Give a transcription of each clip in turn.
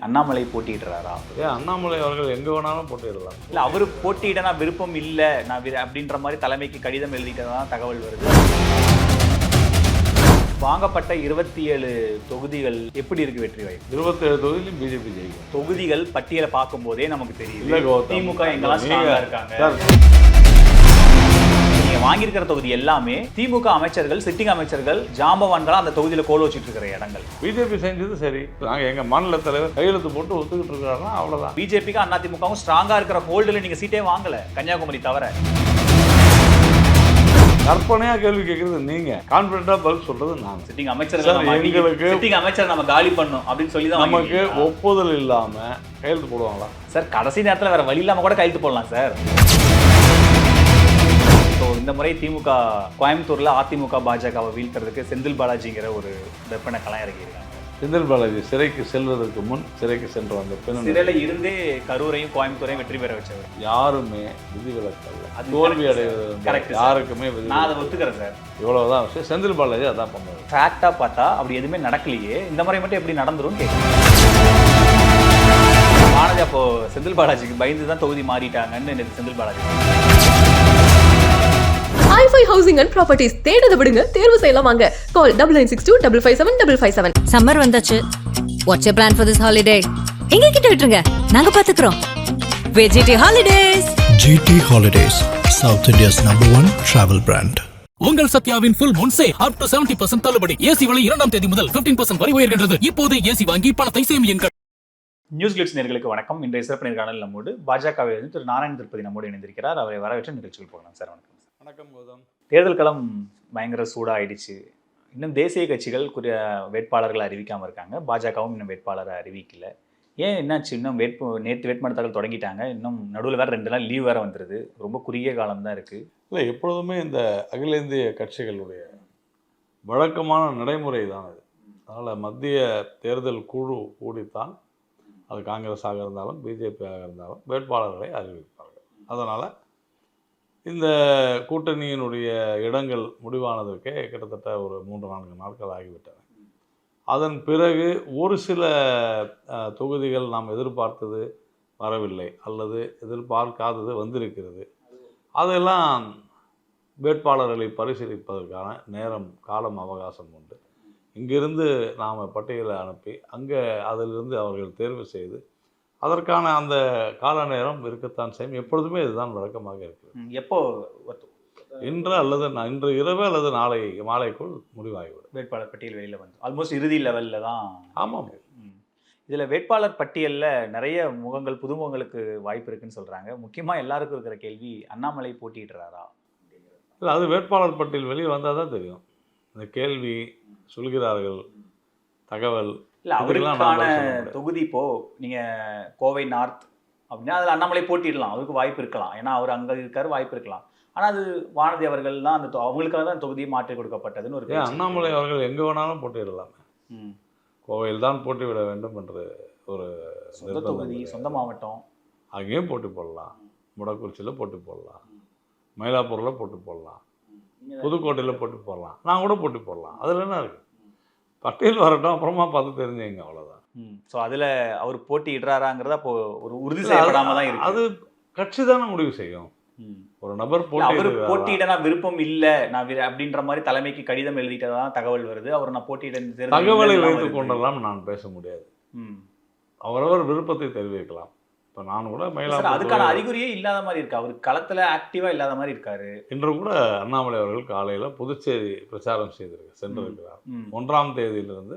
அண்ணாமலை போட்டியிடுறாரா? ஏன் அண்ணாமலை அவர்கள் எங்கே வேணாலும் போட்டியிடலாம். இல்லை, அவர் போட்டியிட நான் விருப்பம் இல்லை அப்படின்ற மாதிரி தலைமைக்கு கடிதம் எழுதிட்டதான் தகவல் வருது. வாங்கப்பட்ட 27 தொகுதிகள் எப்படி இருக்கு வெற்றி வாய்ப்பு? 27 தொகுதியிலும் பிஜேபி ஜெயிக்கும். தொகுதிகள் பட்டியலை பார்க்கும் போதே நமக்கு தெரியும். இல்லை கௌதம், திமுக எங்கெல்லாம் ஸ்ட்ராங்கா இருக்காங்க. நீங்க வாங்கியிருக்கிற தொகுதி எல்லாமே திமுக அமைச்சர்கள், சிட்டிங் அமைச்சர்கள், ஜாம்பவான்களா அந்த தொகுதியில கோல் வச்சுட்டு இருக்கிற இடங்கள். பிஜேபி செஞ்சது சரி. நாங்கள் எங்கள் மாநில தலைவர் கையெழுத்து போட்டு ஒத்துக்கிட்டு இருக்காருன்னா அவ்வளோதான். பிஜேபிக்கு அதிமுகவும் ஸ்ட்ராங்கா இருக்கிற ஹோல்டுல நீங்க சீட்டே வாங்கல, கன்னியாகுமரி தவிர. கற்பனையா கேள்வி கேட்கறது நீங்க, கான்பிடண்டா பதில் சொல்றது நான். சிட்டிங் அமைச்சர் நம்ம காலி பண்ணோம் அப்படின்னு சொல்லி தான் நமக்கு ஒப்புதல் இல்லாம கையெழுத்து போடுவாங்களா சார்? கடைசி நேரத்தில் வேற வழி இல்லாம கூட கையெழுத்து போடலாம் சார். இந்த முறை திமுக கோயம்புத்தூர்ல அதிமுக பாஜகவை வீழ்த்துறதுக்கு செந்தில் பாலாஜிங்கிற ஒரு வெப்பனை களம் இறங்கியிருக்காங்க. செந்தில் பாலாஜி சிறைக்கு செல்வதற்கு முன் சிறைக்கு சென்று வந்த பெண் சிறையில இருந்தே கரூரையும் கோயம்புத்தூரையும் வெற்றி பெற வச்சவர். யாருமே விதிவிலக்கல்ல. தோல்வி அடைவது யாருக்குமே நான் அதை ஒத்துக்கிறேன் சார். இவ்வளவுதான் விஷயம். செந்தில் பாலாஜி அதான் பண்ணுவார். ஃபேக்டா பார்த்தா அப்படி எதுவுமே நடக்கலையே, இந்த முறை மட்டும் எப்படி நடந்துரும் கேட்குறேன். வானதி அப்போ செந்தில் பாலாஜிக்கு பயந்து தான் தொகுதி மாறிட்டாங்கன்னு எனக்கு Senthil Balaji. hi-fi housing and properties தேடத விடுங்க, தேர்வு செய்யலாம் வாங்க. Call 9962557557. சம்மர் வந்தாச்சு. What's your plan for this holiday? எங்க கிட்ட விட்டுருங்க, நாங்க பாத்துக்கிறோம். VGT Holidays. GT Holidays, South India's #1 travel brand. உங்கள் சத்யாவின் full moon sale up to 70% தள்ளுபடி. ஏசி விலை 2ஆம் தேதி முதல் 15% வரை உயர்கின்றது. இப்போது ஏசி வாங்கி பணத்தை சேமியுங்கள். நியூஸ் கிளிட்ஸ் நேயர்களுக்கு வணக்கம். இன்றைய சிறப்பு நேர்காணல் நம்மோடு பாஜகவிலிருந்து திரு நாராயண திருப்பதி நம்மோடு இணைந்திருக்கிறார். அவரை வரவேற்ற நிகழ்ச்சிகள் போகலாம் சார். வணக்கம். வணக்கம் கௌதம். தேர்தல் களம் பயங்கர சூடாயிடுச்சு. இன்னும் தேசிய கட்சிகள் வேட்பாளர்களை அறிவிக்காமல் இருக்காங்க. பாஜகவும் இன்னும் வேட்பாளரை அறிவிக்கல. ஏன் என்னாச்சு? இன்னும் நேற்று வேட்புமனு தாக்கல் தொடங்கிட்டாங்க. இன்னும் நடுவில் வேறு 2 நாள் லீவ் வேறு வந்துடுது. ரொம்ப குறுகிய காலம் தான் இருக்குது. இல்லை, எப்பொழுதுமே இந்த அகில இந்திய கட்சிகளுடைய வழக்கமான நடைமுறை தான் அது. அதனால் மத்திய தேர்தல் குழு கூடித்தான், அது காங்கிரஸாக இருந்தாலும் பிஜேபியாக இருந்தாலும் வேட்பாளர்களை அறிவிப்பார்கள். அதனால் இந்த கூட்டணியினுடைய இடங்கள் முடிவானதற்கே கிட்டத்தட்ட ஒரு 3-4 நாட்கள் ஆகிவிட்டன. அதன் பிறகு ஒரு சில தொகுதிகள் நாம் எதிர்பார்த்தது வரவில்லை அல்லது எதிர்பார்க்காதது வந்திருக்கிறது. அதெல்லாம் வேட்பாளர்களை பரிசீலிப்பதற்கான காலம் அவகாசம் உண்டு. இங்கிருந்து நாம் பட்டியலை அனுப்பி அங்கே அதிலிருந்து அவர்கள் தேர்வு செய்து அதற்கான அந்த கால நேரம் இருக்கத்தான் செய்யும். எப்பொழுதுமே இதுதான் வழக்கமாக இருக்கிறது. எப்போ இன்று இரவு அல்லது நாளை மாலைக்குள் முடிவாகிவிடும். வேட்பாளர் பட்டியல் வெளியில் வந்து ஆல்மோஸ்ட் இறுதி லெவலில் தான். ஆமாம். இதில் வேட்பாளர் பட்டியலில் நிறைய முகங்கள், புதுமுகங்களுக்கு வாய்ப்பு இருக்குன்னு சொல்கிறாங்க. முக்கியமாக எல்லாருக்கும் இருக்கிற கேள்வி, அண்ணாமலை போட்டியிடுறாரா? இல்லை, அது வேட்பாளர் பட்டியல் வெளியே வந்தால் தான் தெரியும். இந்த கேள்வி சொல்கிறார்கள், தகவல் இல்லை, அவருக்கான தொகுதி இப்போ நீங்கள் கோவை நார்த் அப்படின்னா அதில் அண்ணாமலை போட்டிடலாம், அவருக்கு வாய்ப்பு இருக்கலாம். ஏன்னா அவர் அங்கே இருக்காரு, வாய்ப்பு இருக்கலாம். ஆனால் அது வானதி அவர்கள்லாம் அந்த அவங்களுக்காக தான் தொகுதியை மாற்றி கொடுக்கப்பட்டதுன்னு ஒரு அண்ணாமலை அவர்கள் எங்கே வேணாலும் போட்டியிடலாமே. கோவையில் தான் போட்டிவிட வேண்டும் என்று ஒரு சொந்த தொகுதி, சொந்த மாவட்டம், அங்கேயும் போட்டி போடலாம். முடக்குறிச்சியில் போட்டி போடலாம், மயிலாப்பூரில் போட்டி போடலாம், புதுக்கோட்டையில் போட்டி போடலாம், நான் கூட போட்டி போடலாம். அதில் என்ன இருக்குது? பட்டியல் வரட்டும், அப்புறமா பார்த்து தெரிஞ்சுங்க, அவ்வளோதான். ஸோ அதில் அவர் போட்டியிடுறாராங்கிறத அப்போ ஒரு உறுதி செய்யப்படாமல் தான் இருக்குது. அது கட்சி தானே முடிவு செய்யும். ஒரு நபர் போட்டியிட நான் விருப்பம் இல்லை அப்படின்ற மாதிரி தலைமைக்கு கடிதம் எழுதிட்டதான் தகவல் வருது. அவர் நான் போட்டியிட தகவலை வைத்துக் கொண்டெல்லாம் நான் பேச முடியாது. அவரவர் விருப்பத்தை தெரிவிக்கலாம். இப்போ நான் கூட மயிலாப்பூர் அதுக்கான அறிகுறியே இல்லாத மாதிரி இருக்கு. அவர் களத்தில் ஆக்டிவாக இல்லாத மாதிரி இருக்காரு. இன்று கூட அண்ணாமலை அவர்கள் காலையில் புதுச்சேரி பிரச்சாரம் சென்றிருக்கிறார். 1ஆம் தேதியிலிருந்து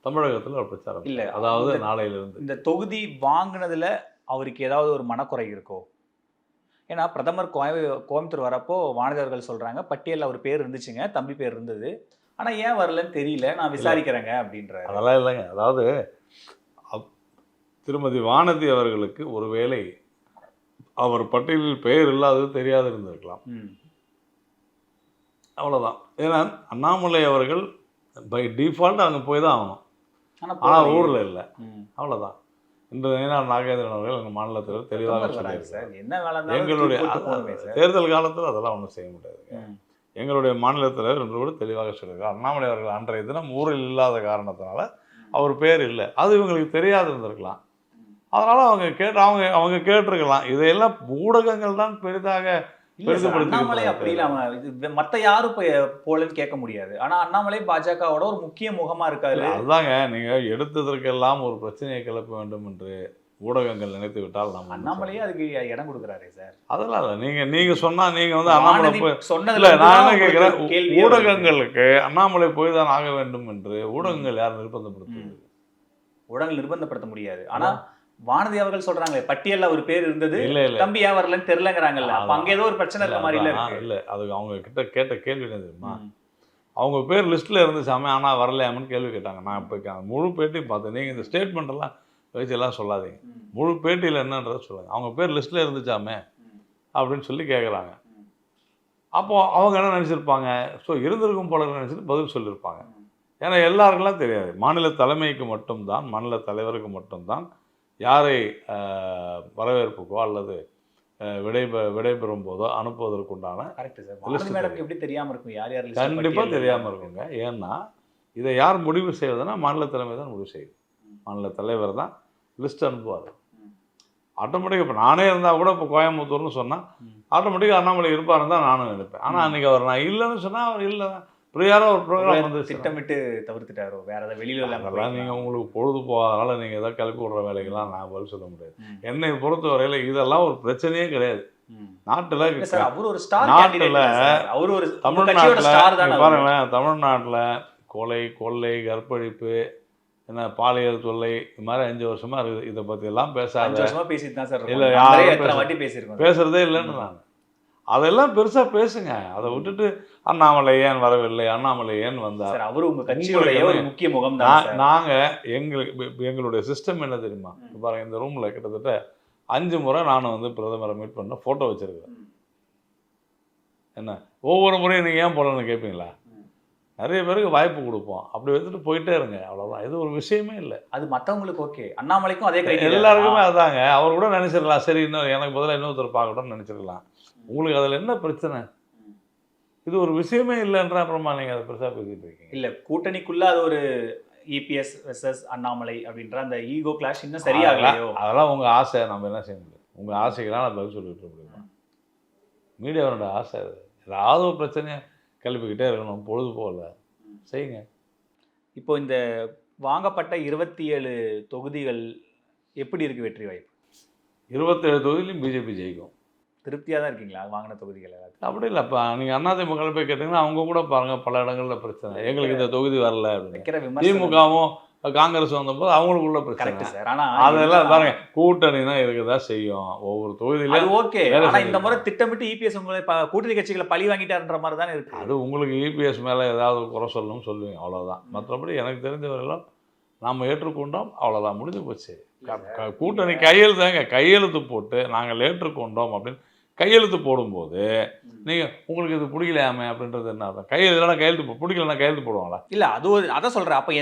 தமிழகத்தில் ஒரு பிரச்சாரம் இல்லை. அதாவது நாளையிலிருந்து. இந்த தொகுதி வாங்கினதுல அவருக்கு ஏதாவது ஒரு மனக்குறை இருக்கோ? ஏன்னா பிரதமர் கோயம்புத்தூர் வரப்போ வானதியர்கள் சொல்கிறாங்க, பட்டியலில் அவர் பேர் இருந்துச்சுங்க, தம்பி பேர் இருந்தது, ஆனால் ஏன் வரலன்னு தெரியல, நான் விசாரிக்கிறேங்க அப்படின்ற. அதெல்லாம் இல்லைங்க. அதாவது திருமதி வானதி அவர்களுக்கு ஒருவேளை அவர் பட்டியலில் பெயர் இல்லாதது தெரியாது இருந்திருக்கலாம். அவ்வளோதான். ஏன்னா அண்ணாமலை அவர்கள் பை டிஃபால்ட் அங்கே போய் தான் ஆகணும். ஆனால் ஊரில் இல்லை. அவ்வளோதான். இன்று நாகேந்திரன் அவர்கள் எங்கள் மாநிலத்தில் தெளிவாக சொல்லியிருக்காங்க. எங்களுடைய தேர்தல் காலத்தில் அதெல்லாம் ஒன்றும் செய்ய முடியாதுங்க. எங்களுடைய மாநிலத்தில் இன்று கூட தெளிவாக சொல்லியிருக்காங்க. அண்ணாமலை அவர்கள் அன்றைய தினம் ஊரில் இல்லாத காரணத்தினால அவர் பேர் இல்லை, அது இவங்களுக்கு தெரியாது இருந்திருக்கலாம். அதனால் அவங்க கேட்டிருக்கலாம். இதையெல்லாம் ஊடகங்கள் தான் பெரிதாக அண்ணாமலை அப்படி இல்லாம மத்த யாரும் போலன்னு கேட்க முடியாது. ஆனா அண்ணாமலை பாஜகவோட ஒரு முக்கிய முகமா இருக்காரு. அதுதாங்க, நீங்க எடுத்ததற்கெல்லாம் ஒரு பிரச்சனையை கிளப்ப வேண்டும் என்று ஊடகங்கள் நினைத்து விட்டால் நம்ம அண்ணாமலையே அதுக்கு இடம் கொடுக்குறாரு சார். அதெல்லாம் இல்லை, நீங்க சொன்னா நீங்க வந்து அண்ணாமலை போய் சொன்னதுல நான் என்ன கேட்கிறேன், ஊடகங்களுக்கு அண்ணாமலை போய் தான் ஆக வேண்டும் என்று ஊடகங்கள் யாரும் நிர்பந்தப்படுத்துறது? ஊடகங்கள் நிர்பந்தப்படுத்த முடியாது. ஆனா வானதி அவர்கள் சொல்றாங்க பட்டியல்ல ஒரு பேர் இருந்தது, இல்ல தம்பி ஏன் வரலன்னு தெரியலங்கிறாங்கல்ல. அப்ப அங்க ஏதோ ஒரு பிரச்சனை இருக்க மாதிரி இல்ல. அது அவங்க கிட்ட கேட்ட கேள்வி என்ன தெரியுமா, அவங்க பேர் லிஸ்ட்ல இருந்துச்சாமே ஆனா வரலையாமன்னு கேள்வி கேட்டாங்க. நான் இப்போ முழு பேட்டியும் பார்த்தேன். நீங்க இந்த ஸ்டேட்மெண்ட் எல்லாம் வச்சு எல்லாம் சொல்லாதீங்க, முழு பேட்டியில் என்னன்றதை சொல்லுங்க. அவங்க பேர் லிஸ்ட்ல இருந்துச்சாமே அப்படின்னு சொல்லி கேட்குறாங்க. அப்போ அவங்க என்ன நினைச்சிருப்பாங்க, ஸோ இருந்திருக்கும் போல நினைச்சிட்டு பதில் சொல்லியிருப்பாங்க. ஏன்னா எல்லாருக்கெல்லாம் தெரியாது, மாநில தலைமைக்கு மட்டும்தான், மாநில தலைவருக்கு மட்டும்தான் யாரை வரவேற்புக்கோ அல்லது விடைபெறும் போதோ அனுப்புவதற்குண்டான. எப்படி தெரியாம இருக்கும், யார் யார் கண்டிப்பா தெரியாம இருக்குங்க. ஏன்னா இதை யார் முடிவு செய்வதுன்னா மாநில தலைமை தான் முடிவு செய்யுது. மாநில தலைவர் தான் லிஸ்ட் அனுப்புவார். ஆட்டோமேட்டிக்காக இப்போ நானே இருந்தால் கூட இப்போ கோயம்புத்தூர்னு சொன்னால் ஆட்டோமேட்டிக்காக அண்ணாமலை இருப்பாருன்னு தான் நானும் நினைப்பேன். ஆனால் அன்றைக்கி அவர் நான் இல்லைன்னு சொன்னால் அவர் இல்லை, யாரோ ஒரு ப்ரோக்ராம் வந்து திட்டமிட்டு தவிர்த்துட்டாரோ, வேற ஏதாவது வெளியில அதெல்லாம் நீங்கள் உங்களுக்கு பொழுது போகாதனால நீங்கள் எதாவது கிளப்பி விடுற வேலைகள்லாம் நான் பதில் சொல்ல முடியாது. என்னை பொறுத்த வரையில் இதெல்லாம் ஒரு பிரச்சனையே கிடையாது நாட்டில். தமிழ்நாட்டில் பாருங்களேன், தமிழ்நாட்டில் கொலை, கொள்ளை, கற்பழிப்பு, என்ன பாலியல் தொல்லை, இது மாதிரி 5 வருஷமா இருக்குது. இதை பற்றி எல்லாம் இல்லை, யாரும் பேசுறதே இல்லைன்னு நான். அதெல்லாம் பெருசா பேசுங்க, அதை விட்டுட்டு அண்ணாமலை ஏன் வரவில்லை, அண்ணாமலை ஏன் வந்தார், அவரு உங்க கட்சியோட ஒரு முக்கிய முகம் தான். நாங்க எங்களுடைய சிஸ்டம் என்ன தெரியுமா, பாருங்க இந்த ரூம்ல கிட்டத்தட்ட 5 முறை நான் வந்து பிரதமரை மீட் பண்ண போட்டோ வச்சிருக்கேன். என்ன ஒவ்வொரு முறையும் நீங்க ஏன் போலன்னு கேட்பீங்களா? நிறைய பேருக்கு வாய்ப்பு கொடுப்போம், அப்படி வந்துட்டு போயிட்டே இருங்க, அவ்வளவுதான். இது ஒரு விஷயமே இல்லை. அது மற்றவங்களுக்கு ஓகே, அண்ணாமலைக்கும் அதே எல்லாருக்குமே அதாங்க. அவர் கூட நினைச்சிடலாம், சரி இன்னும் எனக்கு பதிலாக இன்னொருத்தர் பார்க்கணும்னு நினைச்சிருக்கலாம். உங்களுக்கு அதில் என்ன பிரச்சனை? இது ஒரு விஷயமே இல்லைன்ற அப்புறமா நீங்கள் அதை பெருசாக பேசிட்டு இருக்கீங்க. இல்லை, கூட்டணிக்குள்ள அது ஒரு இபிஎஸ் வெர்சஸ் அண்ணாமலை அப்படின்ற அந்த ஈகோ கிளாஷ் இன்னும் சரியாகலையோ? அதெல்லாம் உங்கள் ஆசை, நம்ம என்ன செய்ய முடியும்? உங்கள் ஆசைக்கெல்லாம் நான் பதில் சொல்லிட்டு முடியுமா? மீடியாவோட ஆசை அது. ஏதாவது ஒரு பிரச்சனையை கிளப்பிக்கிட்டே இருக்கணும், பொழுது போகல செய்யுங்க. இப்போ இந்த வாங்கப்பட்ட 27 தொகுதிகள் எப்படி இருக்கு வெற்றி வாய்ப்பு? 27 தொகுதியிலையும் பிஜேபி ஜெயிக்கும். திருப்தியாக தான் இருக்கீங்களா வாங்கின தொகுதிகள்? அப்படி இல்லை, இப்போ நீங்கள் அதிமுக போய் கேட்டிங்கன்னா அவங்க கூட பாருங்கள் பல இடங்களில் பிரச்சனை, எங்களுக்கு இந்த தொகுதி வரல அப்படின்னு. திமுகவும் காங்கிரஸ் வந்தபோது அவங்களுக்குள்ள பிரச்சனை சார். ஆனால் அதெல்லாம் பாருங்க, கூட்டணினா இருக்குதான் செய்யும் ஒவ்வொரு தொகுதியிலும். ஓகே, ஆனால் இந்த முறை திட்டமிட்டு இபிஎஸ் உங்களை கூட்டணி கட்சிகளை பழி வாங்கிட்டாருன்ற மாதிரி தானே இருக்கு. அது உங்களுக்கு இபிஎஸ் மேலே ஏதாவது குறை சொல்லணும்னு சொல்லுவீங்க, அவ்வளோதான். மற்றபடி எனக்கு தெரிஞ்சவரெல்லாம் நாம் ஏற்றுக்கொண்டோம், அவ்வளோதான், முடிஞ்சு போச்சு. கூட்டணி கையெழுத்து போட்டு நாங்கள் ஏற்றுக்கொண்டோம் அப்படின்னு கையெழுத்து போடும்போது நீங்கள் உங்களுக்கு இது பிடிக்கலையாமே அப்படின்றது என்ன அர்த்தம்? கையெழுத்து பிடிக்கலன்னா கையெழுத்து போடுவாங்களா? இல்லை, அது ஒரு அதான் சொல்கிறேன். அப்போ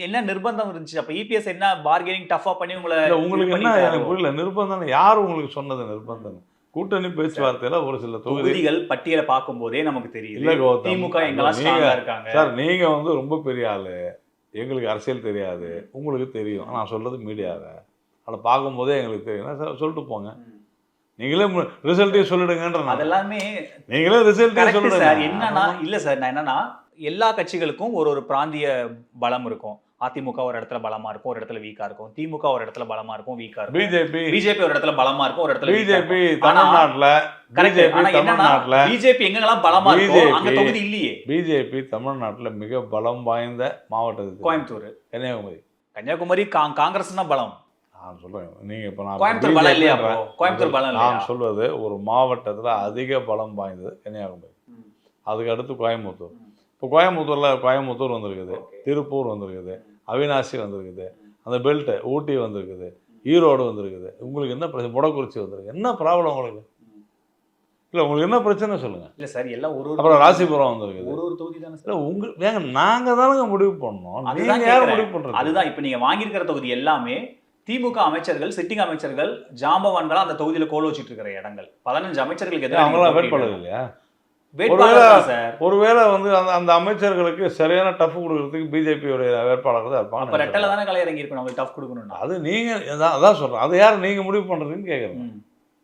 என்ன நிர்பந்தம் இருந்துச்சு? அப்போ இபிஎஸ் என்ன பார்கெனிங் டஃபாக பண்ணி உங்களுக்கு என்ன எனக்கு புரியல. நிர்பந்தம் யார் உங்களுக்கு சொன்னது நிர்பந்தம்? கூட்டணி பேச்சுவார்த்தையில ஒரு சில தொகுதிகள் பட்டியலை பார்க்கும் போதே நமக்கு தெரியும். இல்லை கௌதம், திமுக எங்கெல்லாம் ஸ்ட்ராங்கா இருக்காங்க சார். நீங்கள் வந்து ரொம்ப பெரிய ஆள், எங்களுக்கு அரசியல் தெரியாது, உங்களுக்கு தெரியும். நான் சொல்றது மீடியாவை அதை பார்க்கும்போதே எங்களுக்கு தெரியும். சொல்லிட்டு போங்க, நீங்களே ரிசல்ட்டையும் சொல்லிடுங்கன்ற. அதெல்லாமே நீங்களே ரிசல்ட்டையும் சொல்லிடுங்க சார். என்னன்னா இல்லை சார், நான் என்னன்னா எல்லா கட்சிகளுக்கும் ஒரு பிராந்திய பலம் இருக்கும். அதிமுக ஒரு இடத்துல பலமா இருக்கும், ஒரு இடத்துல வீக்கா இருக்கும். திமுக ஒரு இடத்துல பலமா இருக்கும், வீக்கா இருக்கும். பிஜேபி ஒரு இடத்துல பலமா இருக்கும், ஒரு இடத்துல பிஜேபி தமிழ்நாட்டுல பிஜேபி எங்கெல்லாம் பலமா இருக்கும் அங்க தொகுதி இல்லையே. பிஜேபி தமிழ்நாட்டுல மிக பலம் வாய்ந்த மாவட்டத்தில் கோயம்புத்தூர், கன்னியாகுமரி காங்கிரஸ் தான் பலம். நான் சொல்றேன், நீங்க இப்ப நான் சொல்வது ஒரு மாவட்டத்துல அதிக பலம் வாய்ந்தது கன்னியாகுமரி, அதுக்கு அடுத்து கோயம்புத்தூர். இப்போ கோயம்புத்தூர் வந்திருக்குது, திருப்பூர் வந்திருக்குது, அவினாசி வந்திருக்குது, அந்த பெல்ட் ஊட்டி வந்திருக்குது, ஈரோடு வந்திருக்குது. உங்களுக்கு என்ன பிரச்சனை? மொடக்குறிச்சி வந்திருக்கு. என்ன ப்ராப்ளம் உங்களுக்கு? இல்லை உங்களுக்கு என்ன பிரச்சனை சொல்லுங்க. இல்லை சார், எல்லாம் அப்புறம் ராசிபுரம் வந்திருக்குது. ஒரு தொகுதி தானே சார். ஏங்க நாங்கள் தானங்க முடிவு பண்ணோம், நீங்கள் யாரும் முடிவு பண்ணுறது? அதுதான் இப்போ நீங்கள் வாங்கியிருக்கிற தொகுதி எல்லாமே திமுக அமைச்சர்கள், சிட்டிங் அமைச்சர்கள், ஜாம்பவான்களா அந்த தொகுதியில் கோல் வச்சுட்டு இருக்கிற இடங்கள். 15 அமைச்சர்களுக்கு எதிராக அவங்களாம் வேட்பாளர் இல்லையா? வேட்பாளர் தான் சார். ஒருவேளை வந்து அந்த அமைச்சர்களுக்கு சரியான டஃப் கொடுக்கறதுக்கு பிஜேபியோடைய வேட்பாளர் தான் அப்ப இருப்பாங்க. ரெட்டல தானே களை இறங்கி இருக்கணும், அவங்களுக்கு டஃப் கொடுக்கணும்னா. அது நீங்கள் அதான் சொல்கிறேன். அது யார் நீங்கள் முடிவு பண்ணுறதுன்னு கேட்குறேன்.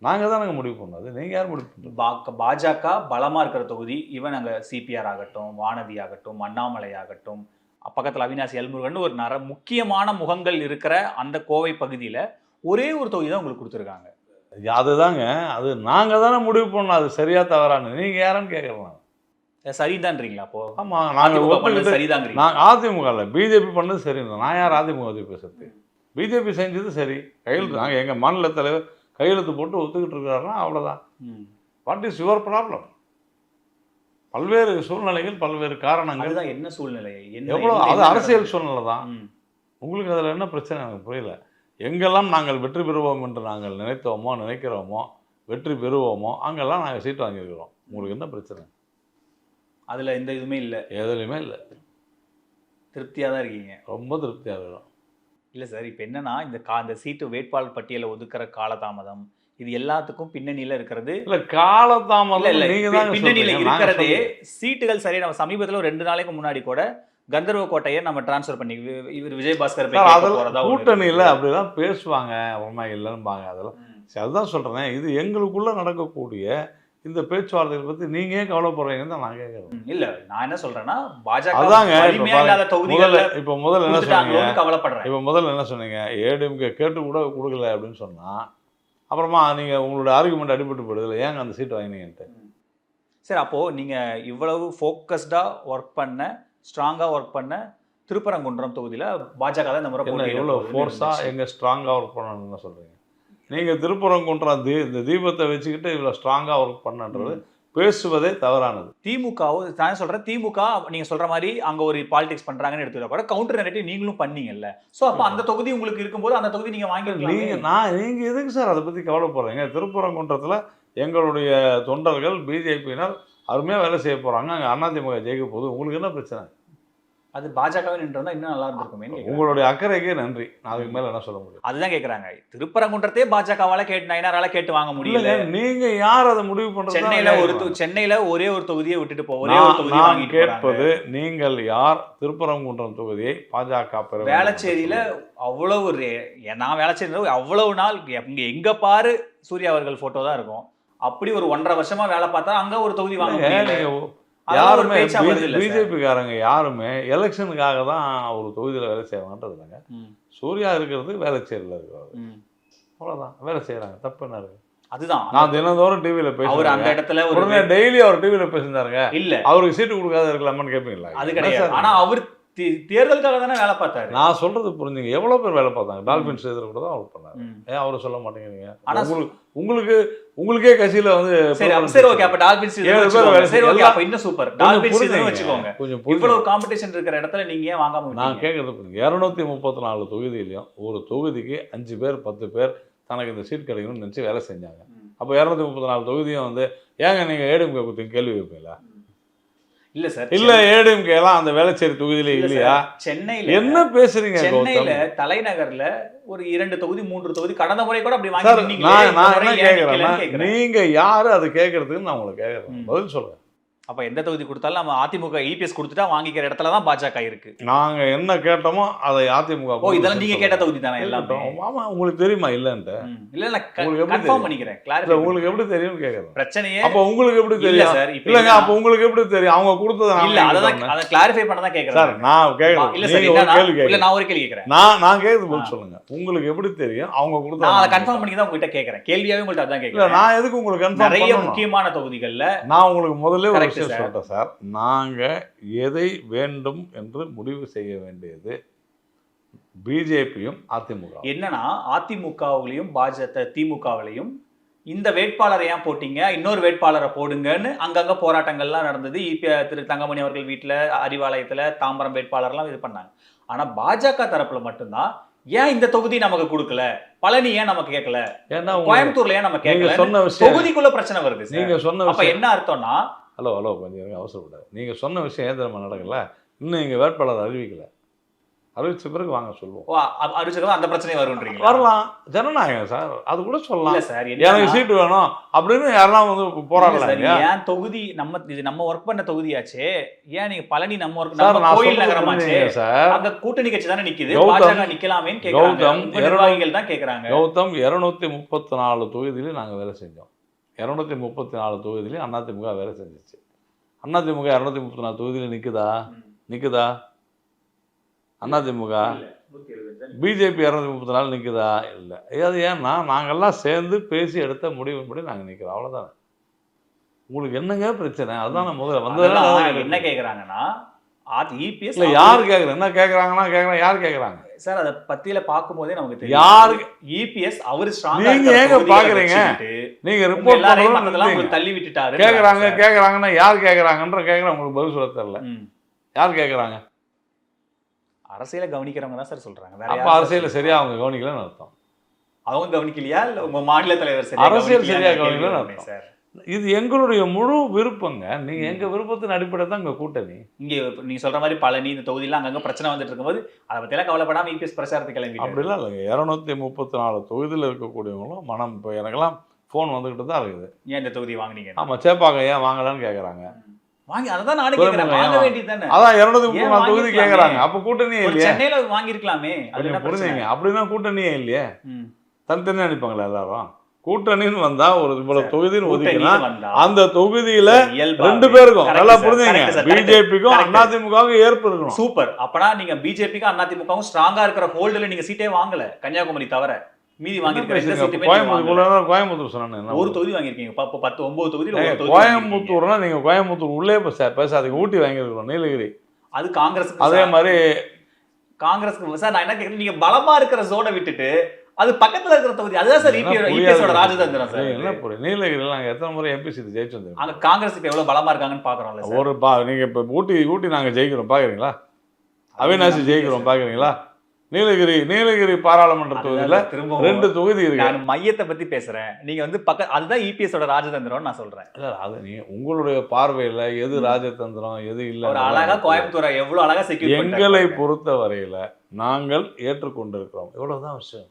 நாங்கள் தான் நாங்கள் முடிவு பண்ணோம். அது நீங்கள் யார் முடிவு பண்ணுறது? பாஜக பலமா இருக்கிற தொகுதி ஈவன் அங்க சிபிஆர் ஆகட்டும், வானதி ஆகட்டும், அண்ணாமலை ஆகட்டும், பக்கத்துல அவினாசி எல்முருகன் ஒரு முக்கியமான முகங்கள் இருக்கிற அந்த கோவை பகுதியில ஒரே ஒரு தொகுதி தான் உங்களுக்கு கொடுத்துருக்காங்க. அதுதாங்க, அது நாங்கள் தானே முடிவு பண்ணோம். அது சரியா தவறானு நீங்கள் யாருன்னு கேட்குறேன். சரிதான்றீங்களா? அப்போ ஆமாம், நாங்கள் சரிதாங்க. நான் அதிமுக இல்லை, பிஜேபி பண்ணது சரிங்க. நான் யார் அதிமுக பற்றி பேசுறது? பிஜேபி செஞ்சது சரி. கையெழுத்து நாங்கள் எங்கள் மாநில தலைவர் கையெழுத்து போட்டு ஒத்துக்கிட்டு இருக்கிறாருன்னா அவ்வளோதான். What is your problem? பல்வேறு சூழ்நிலைகள், பல்வேறு காரணங்கள். அதுதான் என்ன சூழ்நிலை, எவ்வளோ அது அரசியல் சூழ்நிலை தான். உங்களுக்கு அதில் என்ன பிரச்சனை எனக்கு புரியல. எங்கெல்லாம் நாங்கள் வெற்றி பெறுவோம் என்று நாங்கள் நினைக்கிறோமோ வெற்றி பெறுவோமோ அங்கெல்லாம் நாங்கள் சீட்டு வாங்கியிருக்கிறோம். உங்களுக்கு என்ன பிரச்சனை? அதில் எந்த இதுவுமே இல்லை, எதுலையுமே இல்லை. திருப்தியாக தான் இருக்கீங்க? ரொம்ப திருப்தியாக இருக்கிறோம். இல்லை சார், இப்போ என்னன்னா இந்த சீட்டு வேட்பாளர் பட்டியலை ஒதுக்குற காலதாமதம் இது எல்லாத்துக்கும் பின்னணியில் இருக்கிறது. இல்லை காலதாமதம் இல்லை, நீங்கள் தான் பின்னணியில் இருக்கிறதே சீட்டுகள் சரி. நம்ம சமீபத்தில் ஒரு 2 நாளைக்கு முன்னாடி கூட கந்தர்வ கோட்டையை நம்ம டிரான்ஸ்ஃபர் பண்ணி இவர் விஜயபாஸ்கர் கூட்டணியில் அப்படிதான் பேசுவாங்க, உண்மை இல்லைன்னுபாங்க. அதெல்லாம் அதுதான் சொல்கிறேன். இது எங்களுக்குள்ளே நடக்கக்கூடிய இந்த பேச்சுவார்த்தைகளை பற்றி நீங்கள் ஏன் கவலைப்படுறீங்கன்னு தான் நான் கேட்குறேன். இல்லை, நான் என்ன சொல்கிறேன்னா பாஜக அதாங்க இப்போ முதல்ல என்ன சொன்னீங்க? கவலைப்படுறேன். இப்போ முதல்ல என்ன சொன்னீங்க? ஏடிஎம்கே கேட்டு கூட கொடுக்கல அப்படின்னு சொன்னால் அப்புறமா நீங்கள் உங்களோட ஆர்குமெண்ட் அடிபட்டு போயிடுதில்ல, ஏங்க அந்த சீட் வாங்கினீங்கன்ட்டு. சரி, அப்போது நீங்கள் இவ்வளவு ஃபோக்கஸ்டாக ஒர்க் பண்ண, ஸ்ட்ராங்காக ஒர்க் பண்ண திருப்பரங்குன்றம் தொகுதியில் பாஜக தான் இந்த முறை எவ்வளோ ஃபோர்ஸாக எங்கே ஸ்ட்ராங்காக ஒர்க் பண்ணணும்னு சொல்கிறீங்க? நீங்கள் திருப்பரங்குன்றம் இந்த தீபத்தை வச்சுக்கிட்டு இவ்வளோ ஸ்ட்ராங்காக ஒர்க் பண்ணன்றது பேசுவதே தவறானது. திமுகவும் நான் சொல்கிறேன், திமுக நீங்கள் சொல்கிற மாதிரி அங்கே ஒரு பாலிடிக்ஸ் பண்ணுறாங்கன்னு எடுத்துக்கிட்டா கூட கவுண்டர் நெரேட்டிவ் நீங்களும் பண்ணீங்கல்ல. ஸோ அப்போ அந்த தொகுதி உங்களுக்கு இருக்கும்போது அந்த தொகுதி நீங்கள் வாங்கிருக்கீங்க. நீங்கள் எதுக்கு சார் அதை பற்றி கவலைப்படுறீங்க? திருப்பரங்குன்றத்தில் எங்களுடைய தொண்டர்கள் பிஜேபியினர் அருமையாக வேலை செய்ய போகிறாங்க. அங்கே அதிமுக ஜெயிக்க போகுது. உங்களுக்கு என்ன பிரச்சனை? அது பாஜகவின் நின்று இன்னும் நல்லா இருந்திருக்குமே. உங்களுடைய அக்கறைக்கே நன்றி. நான் அதுக்கு மேலே என்ன சொல்ல முடியும்? அதுதான் கேட்குறாங்க. திருப்பரங்குன்றத்தே பாஜகவால நயனாரால கேட்டு வாங்க முடியல. நீங்க யார் அதை முடிவு பண்றது? சென்னையில ஒரே ஒரு தொகுதியை விட்டுட்டு ஒரே ஒரு தொகுதி வாங்கிட்டு கேட்பது, நீங்கள் யார் திருப்பரங்குன்றம் தொகுதியை பாஜக பெற? வேளச்சேரியில அவ்வளவு நான் வேளச்சேரியில அவ்வளவு நாள் எங்க பாரு சூர்யா அவர்கள் போட்டோ தான் இருக்கும். அப்படி ஒரு 1.5 வருஷமா வேலை பார்த்தா அங்க ஒரு தொகுதி வாங்க யாருமே பிஜேபிக்காரங்க யாருமே எலெக்ஷனுக்காக தான் ஒரு தொகுதியில் வேலை செய்வாங்கன்றது இல்லைங்க. சூர்யா இருக்கிறது வேளச்சேரியில் இருக்கிறாரு, அவ்வளோதான். வேலை செய்யறாங்க, தப்பு என்ன இருக்கு? அதுதான் நான் தினந்தோறும் டிவியில பேசுறேன். அந்த இடத்துல உடனே டெய்லி அவர் டிவியில பேசியிருந்தாருங்க. இல்ல அவருக்கு சீட்டு கொடுக்காத இருக்கலாமான்னு கேட்பீங்களா? அது கிடையாது. ஆனா அவர் தேர்தலுக்காக தானே வேலை பார்த்தாரு. நான் சொல்றது புரிஞ்சுங்க. எவ்வளவு பேர் வேலை பார்த்தாங்க? டால்பின்ஸ் எதிர கூட தான் அவர் பண்ணாரு. ஏன் அவரை சொல்ல மாட்டேங்கிறீங்க? உங்களுக்கே கட்சியில வந்து சரி ஓகே, அப்ப டால்பின்ஸ் சரி ஓகே, அப்ப இன்னும் சூப்பர். டால்பின்ஸ் வச்சுக்கோங்க. இவ்வளவு காம்படிஷன் இருக்கிற இடத்துல நீங்க ஏன் வாங்காம? நான் கேட்கறது 234 தொகுதியிலையும் ஒரு தொகுதிக்கு 5 பேர் 10 பேர் தனக்கு இந்த சீட் கிடைக்கணும்னு நினைச்சு வேலை செஞ்சாங்க. அப்ப 234 தொகுதியும் வந்து ஏங்க நீங்க ஏடிஎம்கே கொடுத்தீங்க கேள்வி வைப்பீங்களா? இல்ல சார், இல்ல ஏடிஎம்கே எல்லாம் அந்த வேளச்சேரி தொகுதியில இல்லையா? சென்னையில என்ன பேசுறீங்க? சென்னையில தலைநகர்ல ஒரு 2 தொகுதி 3 தொகுதி கடந்த முறை கூட அப்படி வாங்கி. நான் என்ன கேட்கறேன், நீங்க யாரு அது கேட்கறதுன்னு நான் உங்களுக்கு கேட்கறேன், பதில் சொல்றேன். அப்ப எந்த தொகுதி கொடுத்தாலும் நம்ம அதிமுக இபிஎஸ் கொடுத்துட்டா வாங்கிக்கிற இடத்துல தான் பாஜக இருக்கு. நாங்க என்ன கேட்டோமோ அதை அதிமுக. ஓ, இதெல்லாம் நீங்க கேட்ட தொகுதி தானே எல்லாம்? ஆமா, உங்களுக்கு தெரியுமா? இல்லன்ட்டு இல்ல இல்ல கன்ஃபார்ம் பண்ணிக்கிறேன். கிளாரிஃபை உங்களுக்கு எப்படி தெரியும் கேக்குறேன். பிரச்சனையே அப்ப உங்களுக்கு எப்படி தெரியும் சார்? இல்லங்க, அப்ப உங்களுக்கு எப்படி தெரியும்? அவங்க கொடுத்தது இல்ல, அத கிளாரிஃபை பண்ண தான் கேக்குறேன் சார். நான் கேக்குறேன். இல்ல சார், இல்ல நான் ஒரு கேள்வி கேக்குறேன். நான் கேக்குறது பதில் சொல்லுங்க. உங்களுக்கு எப்படி தெரியும் அவங்க கொடுத்தது? நான் அத கன்ஃபார்ம் பண்ணி தான் உங்ககிட்ட கேக்குறேன். கேள்வியாவே உங்கள்ட்ட அதான் கேக்குறேன். இல்ல, நான் எதுக்கு உங்களுக்கு கன்ஃபார்ம் பண்ணனும்? நிறைய முக்கியமான தொகுதிகள்ல நான் உங்களுக்கு முதல்ல ஒரு விஷயம் சொல்றேன் சார். நாங்கள் எதை வேண்டும் என்று முடிவு செய்ய வேண்டியது பிஜேபியும் அதிமுக. என்னன்னா அதிமுகவிலையும் பாஜக திமுகவிலையும் இந்த வேட்பாளரை ஏன் போட்டீங்க, இன்னொரு வேட்பாளரை போடுங்கன்னு அங்கங்க போராட்டங்கள்லாம் நடந்தது. திரு தங்கமணி அவர்கள் வீட்டில், அறிவாலயத்தில், தாம்பரம் வேட்பாளர்லாம் இது பண்ணாங்க. ஆனா பாஜக தரப்புல மட்டும்தான் ஏன் இந்த தொகுதி நமக்கு கொடுக்கல, பழனி ஏன் நமக்கு கேட்கல, கோயம்புத்தூர்ல ஏன் நம்ம கேட்கல, தொகுதிக்குள்ள பிரச்சனை வருது. நீங்க சொன்ன அப்ப என்ன அர்த்தம்னா, ஹலோ கொஞ்சம் அவசரப்படாது. நீங்கள் சொன்ன விஷயம் ஏன் தெரியுமா நடக்கல? இன்னும் எங்கள் வேட்பாளர் அறிவிக்கலை. அறிவிச்ச பிறகு வாங்க சொல்லுவோம். ஓ, அறிவிச்சதுக்கு அந்த பிரச்சனை வரும்ன்றீங்களா? வரலாம், ஜனநாயகம் சார், அது கூட சொல்லலாம். இல்ல சார், எனக்கு சீட்டு வேணும் அப்படின்னு யாரெல்லாம் வந்து போராடலாம் இல்லையா? ஏன் தொகுதி இது நம்ம ஒர்க் பண்ண தொகுதியாச்சே, ஏன் நீங்க பழனி நம்ம ஒர்க் சார், நம்ம நான் கோயில் சொல்றது நகரமாச்சே புரியுதுங்க சார். அங்க கூட்டணி கட்சி தானே நிக்குது, கௌதம், பாஜக நிக்கலாமேன்னு கேக்குறாங்க, உங்க நிர்வாகிகள் தான் கேக்குறாங்க. கௌதம் 234 தொகுதியில நாங்க வேலை செஞ்சோம். 234 தொகுதியில அதிமுக வேலை செஞ்சிச்சு. அதிமுக 234 தொகுதியில நிக்குதா? அதிமுக பிஜேபி 234 நிக்குதா? இல்லை. அது ஏன்னா நாங்கெல்லாம் சேர்ந்து பேசி எடுத்த முடிவுபடி நாங்கள் நிற்கிறோம், அவ்வளோதானே. உங்களுக்கு என்னங்க பிரச்சனை? அதுதான் முதல்ல வந்ததெல்லாம் என்ன கேட்குறாங்கன்னா இபிஎஸ் இல்லை, யார் கேட்குறேன், என்ன கேட்குறாங்கன்னா யார் கேட்குறாங்க சார்? அதை பத்தியில பார்க்கும்போதே நமக்கு தெரியும் யாருக்கு இபிஎஸ் அவரு ஸ்ட்ராங்கா. நீங்க ஏங்க பாக்குறீங்க? நீங்க ரிப்போர்ட் எல்லாரையும் மத்ததெல்லாம் தள்ளி விட்டுட்டாரு. கேட்குறாங்கன்னா யார் கேட்குறாங்கன்ற கேட்குறேன், உங்களுக்கு பதில் சொல்ல தெரியல. யார் கேட்குறாங்க? அரசியலை கவனிக்கிறவங்க தான் சார் சொல்றாங்க. அப்ப அரசியல சரியா அவங்க கவனிக்கலன்னு அர்த்தம். அவங்க கவனிக்கலையா இல்ல உங்க மாநில தலைவர் சரியா அரசியல் சரியா கவனிக்கலன்னு அர்த்தம் சார். இது எங்களுடைய முழு விருப்பங்க. நீங்க எங்க விருப்பத்தின் அடிப்படை தான் இங்க கூட்டணி. இங்க நீங்க சொல்ற மாதிரி பழனி இந்த தொகுதியில அங்கங்க பிரச்சனை வந்துட்டு இருக்கும்போது அதை பத்தியெல்லாம் கவலைப்படாம இபிஎஸ் பிரச்சாரத்துக்கு கிளம்பி அப்படிலாம் இல்லைங்க. 234 தொகுதியில் இருக்கக்கூடியவங்களும் மனம் இப்போ எனக்கெல்லாம் ஃபோன் வந்துகிட்டு தான் இருக்குது. ஏன் இந்த தொகுதி வாங்கினீங்க? ஆமா, சேப்பாங்க ஏன் வாங்கலான்னு கேட்குறாங்க. வாங்கி அதான் நானே கேக்குறேன், வாங்க வேண்டியதுதானே. அதான் 234 தொகுதி கேட்குறாங்க. அப்போ கூட்டணியே இல்லையே. சென்னையில வாங்கிருக்கலாமே. அது புரிஞ்சுங்க. அப்படின்னா கூட்டணியே இல்லையே, தனித்தனியாக நினைப்பாங்களா எல்லாரும்? கூட்டணின்னு வந்தா ஒரு இவ்வளவு தொகுதின்னு ஒதுக்கினா அந்த தொகுதியில 2 பேருக்கும் நல்லா புரிஞ்சுங்க, பிஜேபிக்கும் அதிமுகவும் ஏற்பு இருக்கணும். சூப்பர். அப்பனா நீங்க பிஜேபிக்கும் அதிமுகவும் ஸ்ட்ராங்கா இருக்கிற ஹோல்டுல நீங்க சீட்டே வாங்கல, கன்னியாகுமரி தவிர மீதி வாங்கிருக்கீங்க. கோயம்புத்தூர் சொன்னேன், ஒரு தொகுதி வாங்கிருக்கீங்க. 9 தொகுதி. கோயம்புத்தூர்னா நீங்க கோயம்புத்தூர் உள்ளே பேசாதீங்க, ஊட்டி வாங்கிருக்கணும், நீலகிரி. அது காங்கிரஸ். அதே மாதிரி காங்கிரஸ்க்கு சார் நான் என்ன கேக்குறேன், நீங்க பலமா இருக்கிற ஜோனை விட்டுட்டு அது பக்கத்துல இருக்கிற தொகுதி, அதுதான் சார் இபிஎஸோட ராஜதந்திரம் சார். என்ன புரியும்? நீலகிரியில் நாங்கள் எத்தனை முறை எம்பி சீட்டு ஜெயிச்சு வந்தோம். அங்க காங்கிரஸ் இப்ப எவ்வளவு பலமா இருக்காங்கன்னு பாக்குறோம்ல சார். ஒரு நீங்க இப்ப ஊட்டி நாங்க ஜெயிக்கிறோம் பாக்குறீங்களா? அவினாசி ஜெயிக்கிறோம் பாக்குறீங்களா? நீலகிரி பாராளுமன்ற தொகுதியில 2 தொகுதி இருக்கு. நான் மையத்தை பத்தி பேசுறேன், நீங்க வந்து அதுதான் இபிஎஸோட ராஜதந்திரம் நான் சொல்றேன். அது நீங்க உங்களுடைய பார்வையில எது ராஜதந்திரம் எது இல்ல, ஒரு அழகா கோயம்புத்தூரை எவ்வளவு அழகா செக்யூர் எங்களை பொறுத்த வரையில நாங்கள் ஏற்றுக்கொண்டிருக்கிறோம், இவ்வளவுதான் விஷயம்.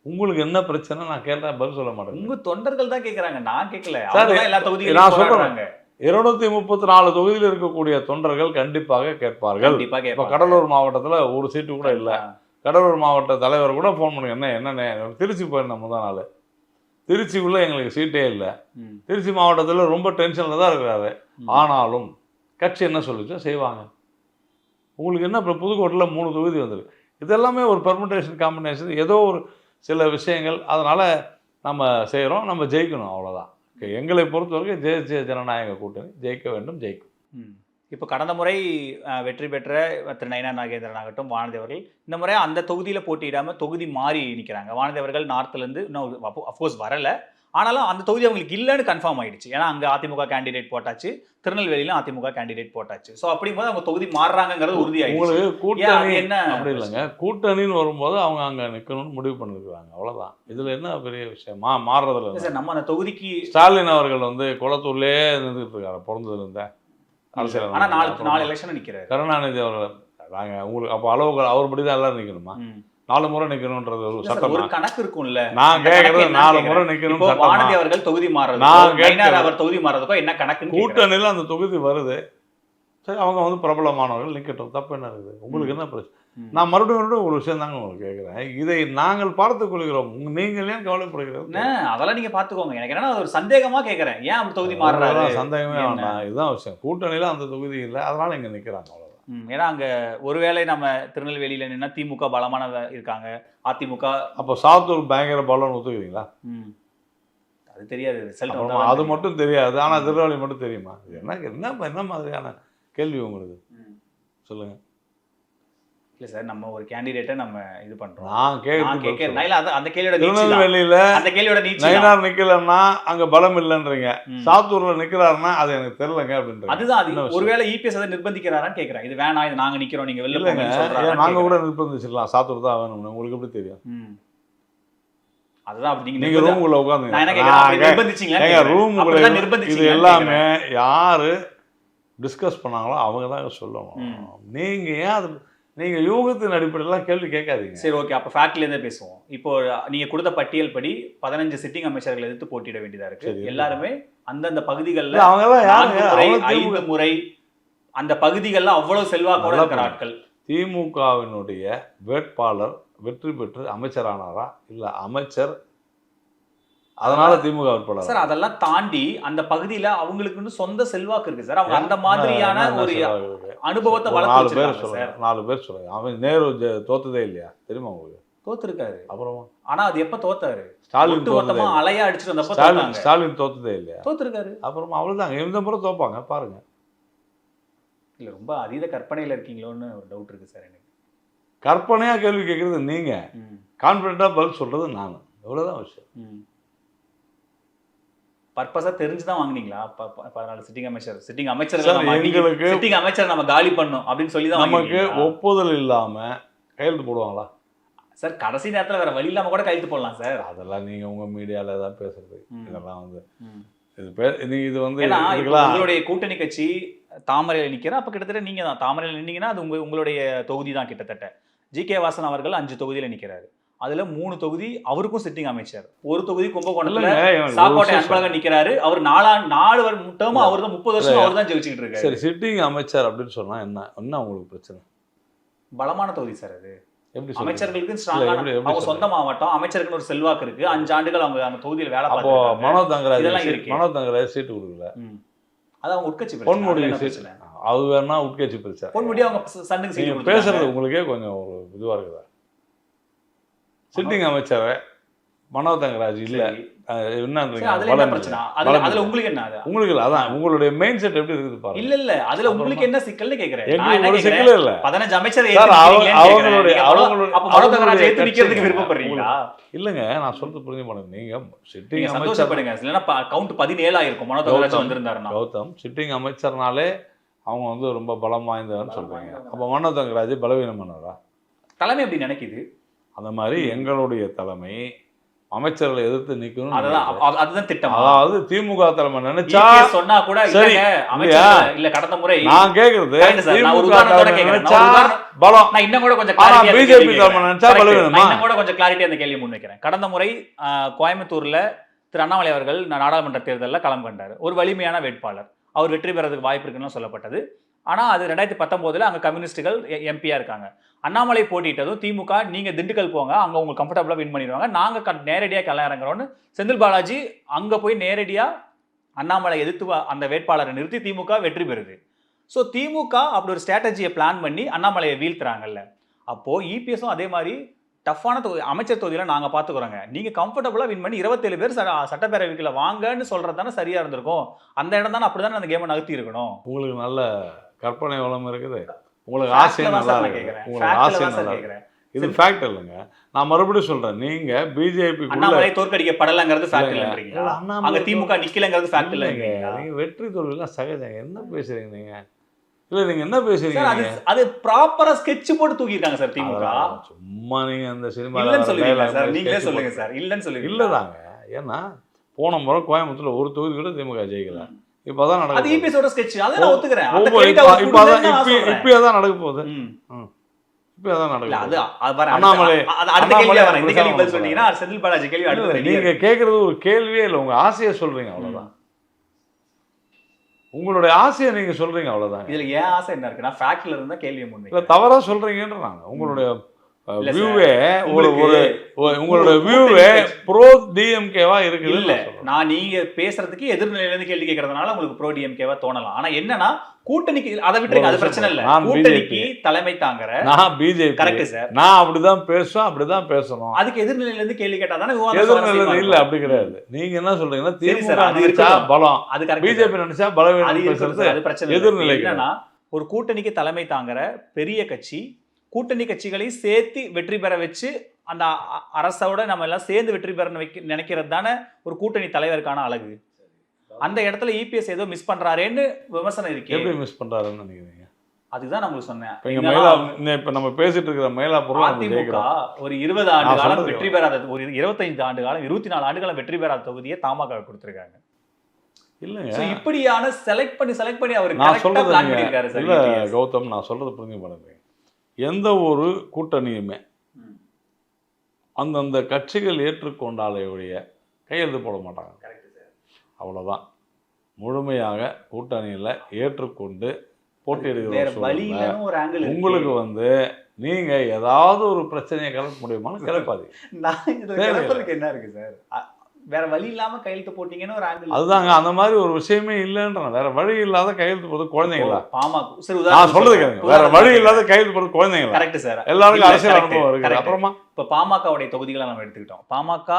உங்களுக்கு என்ன பிரச்சனை நான் கேட்டா பதில் சொல்ல மாட்டேன். உங்க தொண்டர்கள் தான் கேக்குறாங்க, நான் கேட்கல. எல்லா நான் தொகுதியும் சொல்றேன், 234 தொகுதியில் இருக்கக்கூடிய தொண்டர்கள் கண்டிப்பாக கேட்பார்கள். இப்ப கடலூர் மாவட்டத்துல ஒரு சீட்டு கூட இல்ல. கடலூர் மாவட்ட தலைவர் கூட போன் பண்ணுங்க, என்னன்னு திருச்சி போயிருந்தேன் முதல் நாள். திருச்சிக்குள்ள எங்களுக்கு சீட்டே இல்லை. திருச்சி மாவட்டத்துல ரொம்ப டென்ஷன்ல தான் இருக்கிறாரு. ஆனாலும் கட்சி என்ன சொல்லிச்சோ செய்வாங்க. உங்களுக்கு என்ன இப்போ புதுக்கோட்டையில் 3 தொகுதி வந்துருக்கு. இதெல்லாமே ஒரு பெர்முடேஷன் காம்பினேஷன், ஏதோ ஒரு சில விஷயங்கள். அதனால் நம்ம செய்கிறோம், நம்ம ஜெயிக்கணும், அவ்வளோதான். எங்களை பொறுத்தவரைக்கும் தேசிய ஜனநாயக கூட்டணி ஜெயிக்க வேண்டும், ஜெயிக்கும். இப்போ கடந்த முறை வெற்றி பெற்ற திரு நயினார் நாகேந்திரன் ஆகட்டும், வானதி அவர்கள் இந்த முறை அந்த தொகுதியில் போட்டியிடாமல் தொகுதி மாறி நிற்கிறாங்க. வானதி அவர்கள் நார்த்லேருந்து இன்னும் அஃப்கோர்ஸ் வரலை, ஆனாலும் அந்த தொகுதி அவங்களுக்கு இல்லைன்னு கன்ஃபார்ம் ஆயிடுச்சு. ஏன்னா அங்கே அதிமுக கேண்டிடேட் போட்டாச்சு, திருநெல்வேலியிலும் அதிமுக கேண்டிடேட் போட்டாச்சு. ஸோ அப்படிங்கும்போது அவங்க தொகுதி மாறுறாங்கிறது உறுதியாயிடுச்சு. உங்களுக்கு கூட்டணி என்ன அப்படி இல்லைங்க, கூட்டணின்னு வரும்போது அவங்க அங்கே நிற்கணும்னு முடிவு பண்ணிருக்காங்க, அவ்வளோதான். இதில் என்ன பெரிய விஷயம் மாறுறதுல சார்? நம்ம அந்த தொகுதிக்கு ஸ்டாலின் அவர்கள் வந்து குளத்தூர்லேயே இருந்துட்டு இருக்காரு பிறந்ததுல இருந்த அரசியல். ஆனால் 4 எலெக்ஷன் நிற்கிறாரு. கருணாநிதி அவர்கள் நாங்கள் உங்களுக்கு அப்போ அளவுக்கு அவர்படி தான் எல்லாரும் நிற்கணுமா? 4 முறை நிக்கணும்ன்றது ஒரு சட்டம். ஒரு கணக்கு இருக்கும்ல. நான் கேக்குறது 4 முறை நிக்கணும் சட்டம். வானதி அவர்கள் தொகுதி மாறுறது, நயினார் அவர் தொகுதி மாறுறதுக்கோ என்ன கணக்கு? கூட்டணியில அந்த தொகுதி வருது, சரி அவங்க வந்து பிரபலமானவர்கள் நிக்கட்டும், தப்பு என்ன இருக்குது? உங்களுக்கு என்ன பிரச்சனை? நான் மறுபடியும் ஒரு விஷயம் தாங்க உங்களுக்கு கேட்குறேன், இதை நாங்கள் பார்த்துக் கொள்கிறோம், நீங்கள் ஏன் கவலைப்படுகிறது? அதெல்லாம் நீங்க பாத்துக்கோங்க. எனக்கு என்ன ஒரு சந்தேகமா கேட்கறேன், ஏன் அப்படி தொகுதி மாறுறாரு? சந்தேகமே வேண்டாம், இதுதான் விஷயம். கூட்டணியில அந்த தொகுதி இல்லை, அதனால இங்க நிக்கிறாங்க. ஏன்னா அங்க ஒருவேளை நம்ம திருநெல்வேலியில நின்னா திமுக பலமான இருக்காங்க, அதிமுக. அப்போ சாத்தூர் பயங்கர பலம்னு ஒத்துக்கிறீங்களா? அது தெரியாது, அது மட்டும் தெரியாது, ஆனா திருநெல்வேலி மட்டும் தெரியுமா? என்ன மாதிரியான கேள்வி உங்களுக்கு சொல்லுங்க. இல்ல சார், நம்ம ஒரு கேண்டிடேட்டை நம்ம இது பண்றோம். நான் கேட்கிறேன் அந்த கேள்வியோட திருநெல்வேலியில நயினார் நிக்கலன்னா அங்க பலம் இல்லைன்றீங்க, சாத்தூர்ல நிக்கிறாருன்னா அது எனக்கு தெரியலங்க அப்படின்ற. அதுதான் ஒருவேளை இபிஎஸ் அதை நிர்பந்திக்கிறாரான்னு கேட்கிறேன். இது வேணாம், இது நாங்க நிக்கிறோம், நீங்க வெளில இல்லைங்க, நாங்க கூட நிர்பந்திச்சிடலாம், சாத்தூர் தான் வேணும்னு. உங்களுக்கு எப்படி தெரியும்? அதுதான் நீங்க ரூமுக்குள்ள உட்காந்து ரூமுக்குள்ள இது எல்லாமே யாரு டிஸ்கஸ் பண்ணாங்களோ அவங்க தான் சொல்லணும். நீங்க ஏன் அது நீங்கள் யூகத்தின் அடிப்படையிலாம் கேள்வி கேட்காதீங்க. சரி, ஓகே. அப்போ ஃபேக்ட்லேருந்தே பேசுவோம். இப்போ நீங்க கொடுத்த பட்டியல் படி 15 சிட்டிங் அமைச்சர்கள் எதிர்த்து போட்டியிட வேண்டியதா இருக்கு. சரி, எல்லாருமே அந்தந்த பகுதிகளில் இல்ல, அவங்கெல்லாம் யாருங்க? 4 முறை, அவ்வளவு 5 முறை அந்த பகுதிகளில் அவ்வளவு செல்வாக்கோட நல்லா இருக்கிற ஆட்கள். திமுகவினுடைய வேட்பாளர் வெற்றி பெற்று அமைச்சரானாரா இல்லை அமைச்சர் அதனால திமுக வேட்பாளர்? சார், அதெல்லாம் தாண்டி அந்த பகுதியில அவங்களுக்குன்னு சொந்த செல்வாக்கு இருக்கு சார். அவங்க அந்த மாதிரியான ஒரு அனுபவத்தை 4 வளர்த்து பேர் வச்சிருக்காங்க சொல்லுங்க, சார். 4 பேர் சொல்லுங்க. அவன் நேரு தோத்ததே இல்லையா தெரியுமா உங்களுக்கு? தோத்துருக்காரு. அப்புறமா ஆனா அது எப்ப தோத்தாரு? ஸ்டாலின் ஒட்டு தோத்ததே மொத்தமா இல்லையா? அலையா அடிச்சுட்டு வந்தப்ப தோத்தாங்க. ஸ்டாலின் தோத்ததே இல்லையா? தோத்துருக்காரு. அப்புறமா அவ்வளவுதாங்க. இந்த முறை தோப்பாங்க பாருங்க. இல்ல, ரொம்ப அதீத கற்பனையில இருக்கீங்களோன்னு ஒரு டவுட் இருக்கு சார் எனக்கு. கற்பனையா கேள்வி கேட்கறது நீங்க, ம். கான்பிடண்டா பதில் சொல்றது நான். எவ்வளவுதான் விஷயம். ம். பர்பஸா தெரிஞ்சுதான் வாங்குனீங்களா? 14 சிட்டிங் அமைச்சர் சார், எங்களுக்கு சிட்டிங் அமைச்சர் நம்ம காலி பண்ணோம் அப்படின்னு சொல்லி தான் நமக்கு வாங்குனீங்களா? ஒப்புதல் இல்லாம கையெழுத்து போடுவாங்களா? சார், கடைசி நேரத்துல வேற வழி இல்லாம கூட கையெழுத்து போடலாம் சார். அதெல்லாம் நீங்க உங்க மீடியால தான் பேசுறது. ம். இதெல்லாம் வந்து ம். இது வந்து ஏன்னா இப்போ இதுக்கெல்லாம் உங்களுடைய கூட்டணி கட்சி தாமரையில் நிற்கிற, அப்போ கிட்டத்தட்ட நீங்கள் தான் தாமரையில் நின்னீங்கன்னா அது உங்களுடைய தொகுதி தான் கிட்டத்தட்ட. ஜி.கே. வாசன் அவர்கள் 5 தொகுதியில் நிற்கிறாரு. அதில் 3 தொகுதி அவருக்கும் சிட்டிங் அமைச்சர். ஒரு தொகுதி கும்பகோணத்தில் இல்லைங்க, இவன் ஒரு சாக்கோட்டை விஷயம் அன்பழகன் நிற்கிறாரு. அவர் 4 வருஷம் அவர் தான் 30 வருஷம் அவர் தான் ஜெயிச்சுக்கிட்டு இருக்காரு. சரி, சிட்டிங் அமைச்சர் அப்படின்னு சொன்னா என்ன உங்களுக்கு பிரச்சனை? பலமான தொகுதி சார் அது. எப்படி சொல்றீங்க? அமைச்சர்களுக்கு இல்ல, ஸ்ட்ராங்கான எப்படி அவங்க சொல்றீங்க? சொந்த மாவட்டம், அமைச்சருக்கு ஒரு செல்வாக்கு இருக்கு. 5 ஆண்டுகள் அவங்க அந்த தொகுதியில் வேலை அப்போ பார்த்துருக்காங்க. மனோ தங்கராஜ் இதெல்லாம் இருக்கு. மனோ தங்கராஜ் சீட்டு கொடுக்கல. ம். அது அவங்க உட்கட்சி பொன்முடி பிரச்சனை. சீட்டு அது வேணா உட்கட்சி பிரச்சனை. பொன்முடி அவங்க சன்னுக்கு சீட்டு நீங்க கொடுத்தாங்க. பேசுறது உங்களுக்கே கொஞ்சம் ஒரு இதுவா இருக்குதா? சிட்டிங் அமைச்சர் மனோ தங்கராஜ் இல்ல சரி. என்னன்றீங்க? சரி, அதுல என்ன பிரச்சனை? அதுல உங்களுக்கு என்ன? அது உங்களுக்கு இல்ல, அதான் உங்களுடைய மெயின் செட் எப்படி இருக்குது பாருங்க. இல்ல அதுல உங்களுக்கு என்ன சிக்கல்னு கேக்குறேன். நான் எங்களுக்கு என்ன ஒரு கேக்குறேன்? சிக்கல் இல்ல 15 அமைச்சர் சார். அவங்களுடைய அப்ப மனோ தங்கராஜ் ஏத்து நிக்கிறதுக்கு விருப்பப்படுறீங்களா? இல்லங்க, நான் சொல்றது புரிஞ்சு பண்ணுங்க. நீங்க சிட்டிங் நீங்க அமைச்சர் சந்தோஷப்படுங்க. இல்லன்னா கவுண்ட் 17 ஆயிருக்கும் மனோ தங்கராஜ் வந்திருந்தாருன்னா. கௌதம் சிட்டிங் அமைச்சர்னாலே அவங்க வந்து ரொம்ப பலம் வாய்ந்தவர்னு சொல்றீங்க. அப்ப மனோ தங்கராஜ் பலவீனமானவரா? தலைமை அப்படி நினைக்குது. அந்த மாதிரி எங்களுடைய தலைமை அமைச்சர்களை எதிர்த்து நிக்கணும். அதுதான் திட்டம். அதாவது திமுக தலைமை நினைச்சா சொன்னா கூட சரி, இல்லங்க அமைச்சர் இல்ல கடந்த முறை நான் கேக்குறது correct sir. நான் ஒரு திமுக உதாரணத்தோட தலைமை கேக்குறேன். நினைச்சா பலம். நான் இன்னும் கூட கொஞ்சம் ஆனா clarity பிஜேபி தலைமை நினைச்சா பலவீனமா? நான் இன்னும் கூட கொஞ்சம் கிளாரிட்டி அந்த கேள்வி முன்வைக்கிறேன். கடந்த முறை கோயம்புத்தூர்ல திரு அண்ணாமலை அவர்கள் நாடாளுமன்ற தேர்தலில் களம் கண்டார். ஒரு வலிமையான வேட்பாளர், அவர் வெற்றி பெறதுக்கு வாய்ப்பு இருக்குன்னு சொல்லப்பட்டது. ஆனால் அது 2019 அங்கே கம்யூனிஸ்டுகள் எம்பியா இருக்காங்க. அண்ணாமலை போட்டிட்டதும் திமுக நீங்க திண்டுக்கல் போங்க, அங்க உங்களுக்கு கம்ஃபர்டபுளா வின் பண்ணிடுவாங்க, நாங்க நேரடியாக களம் இறங்குறோம்னு செந்தில் பாலாஜி அங்க போய் நேரடியா அண்ணாமலை எதிர்த்து அந்த வேட்பாளரை நிறுத்தி திமுக வெற்றி பெறுது. ஸோ திமுக அப்படி ஒரு ஸ்ட்ராட்டஜியை பிளான் பண்ணி அண்ணாமலையை வீழ்த்துறாங்கல்ல. அப்போ இபிஎஸும் அதே மாதிரி டஃப்பான அமைச்சர் தொகுதியில் நாங்கள் பார்த்துக்குறோங்க, நீங்கள் கம்ஃபர்டபுளாக வின் பண்ணி 27 பேர் சட்டப்பேரவைக்குள்ள வாங்கன்னு சொல்கிறது தானே சரியாக இருந்திருக்கும். அந்த இடம் தானே அப்படி தானே அந்த கேமை நகர்த்தி இருக்கணும். உங்களுக்கு நல்ல கற்பனை வளம் இருக்குது, உங்களுக்கு ஆசை நல்லா இருக்கு, உங்களுக்கு ஆசை நல்லா இருக்கு. இது ஃபேக்ட் இல்லைங்க. நான் மறுபடியும் சொல்றேன், நீங்க பிஜேபி அண்ணாமலை தோற்கடிக்கப்படலங்கிறது ஃபேக்ட் இல்லைன்றீங்க, அங்க திமுக நிக்கலங்கிறது ஃபேக்ட் இல்லைங்க. நீங்க வெற்றி தோல்விலாம் சகஜங்க. என்ன பேசுறீங்க நீங்க? இல்ல நீங்க என்ன பேசுறீங்க? அது ப்ராப்பரா ஸ்கெட்ச் போட்டு தூக்கிட்டாங்க சார் திமுக. சும்மா நீங்க அந்த சினிமா இல்லன்னு சொல்லுவீங்க சார், நீங்களே சொல்லுங்க சார். இல்லன்னு சொல்லுவீங்க. இல்லதாங்க, ஏன்னா போன முறை கோயம்புத்தூர்ல ஒரு தொகுதி கூட திமுக ஜெயிக்கல. இப்பதான் நடக்குது. அது இபிஎஸோட ஸ்கெட்ச், அதை நான் ஒத்துக்கிறேன். இப்பதான் நடக்க போகுது. இப்பதான் நடக்குது. அது அண்ணாமலை அடுத்த கேள்வியா வரேன். இந்த கேள்வி பதில் சொன்னீங்கன்னா செந்தில் பாலாஜி கேள்வி அடுத்து. நீங்க கேக்குறது ஒரு கேள்வியே இல்லை, உங்க ஆசையை சொல்றீங்க அவ்வளவுதான். உங்களுடைய ஆசையை நீங்க சொல்றீங்க அவ்வளவுதான். இதுல ஏன் ஆசை என்ன இருக்கு? நான் ஃபேக்ட்ல இருந்தா கேள்வியை முன்வைக்கிறேன். தவறா சொல்றீங்கன்ற நாங்க உங்களுடைய வியூவே உங்களுடைய வியூவே ப்ரோ டிஎம்கேவா இருக்கு. இல்ல, நான் நீங்க பேசுறதுக்கு எதிர்நிலையில இருந்து கேள்வி கேட்கறதுனால உங்களுக்கு ப்ரோ டிஎம்கேவா தோணலாம். ஆனா என்னன்னா கூட்டணிக்கு அதை விட்டுருங்க, அது பிரச்சனை இல்ல. கூட்டணிக்கு தலைமை தாங்கற நான் பிஜேபி கரெக்ட் சார். நான் அப்படிதான் பேசுவேன், அப்படிதான் பேசணும். அதுக்கு எதிர்நிலையில இருந்து கேள்வி கேட்டா தானே விவாதம். எதிர்நிலை இல்ல, அப்படி கிடையாது. நீங்க என்ன சொல்றீங்கன்னா திமுக நினைச்சா பலம், அது கரெக்ட். பிஜேபி நினைச்சா பலவீனம் பேசுறது அது பிரச்சனை. எதிர்நிலை என்னன்னா ஒரு கூட்டணிக்கு தலைமை தாங்கற பெரிய கட்சி கூட்டணி கட்சிகளை சேர்த்து வெற்றி பெற வச்சு அந்த அரசோட நம்ம எல்லாம் சேர்ந்து வெற்றி பெற நினைக்கிறது தானே ஒரு கூட்டணி தலைவருக்கான அழகு. அந்த இடத்துல இபிஎஸ் ஏதோ மிஸ் பண்றாருன்னு விமர்சனம் இருக்கு. எப்படி மிஸ் பண்றாருன்னு நினைக்கிறீங்க? அதுதான் நான் சொன்னேன். இப்ப நம்ம பேசிட்டு இருக்கிற மயிலாப்பூர் அதிமுக ஒரு 20 ஆண்டு காலம் வெற்றி பெறாத, ஒரு 25 ஆண்டு காலம் 24 ஆண்டு காலம் வெற்றி பெறாத தொகுதியை தமாக கொடுத்திருக்காங்க. இல்லங்க, இப்படியான செலக்ட் பண்ணி அவர் கரெக்ட்டா பிளான் பண்ணிருக்காரு சார். இல்ல கௌதம், நான் சொல்றது புரிஞ்சு பண்ணுங்க. எந்த ஒரு கூட்டணியுமே அந்தந்த கட்சிகள் ஏற்றுக்கொண்டாலே ஒழிய கையெழுத்து போட மாட்டாங்க. அவ்வளோதான். முழுமையாக கூட்டணியில் ஏற்றுக்கொண்டு போட்டியிடுகிற சூழல்ல உங்களுக்கு வந்து நீங்கள் ஏதாவது ஒரு பிரச்சனையை கிளப்ப முடியுமான்னு கிளப்பாதீங்க. என்ன இருக்கு சார், வேற வழி இல்லாம கையெழுத்து போட்டீங்கன்னு ஒரு ஆங்கிள். அதுதாங்க, அந்த மாதிரி ஒரு விஷயமே இல்லைன்ற. வேற வழி இல்லாத கையெழுத்து போது குழந்தைங்களா? நான் சொல்றது கேளுங்க, வேற வழி இல்லாத கையெழுத்து போது குழந்தைங்களா? Correct sir. எல்லாருக்கும் அரசியல் அனுபவம் இருக்கு. அப்புறமா இப்ப பாமகவுடைய தொகுதிகளை நம்ம எடுத்துக்கிட்டோம். பாமக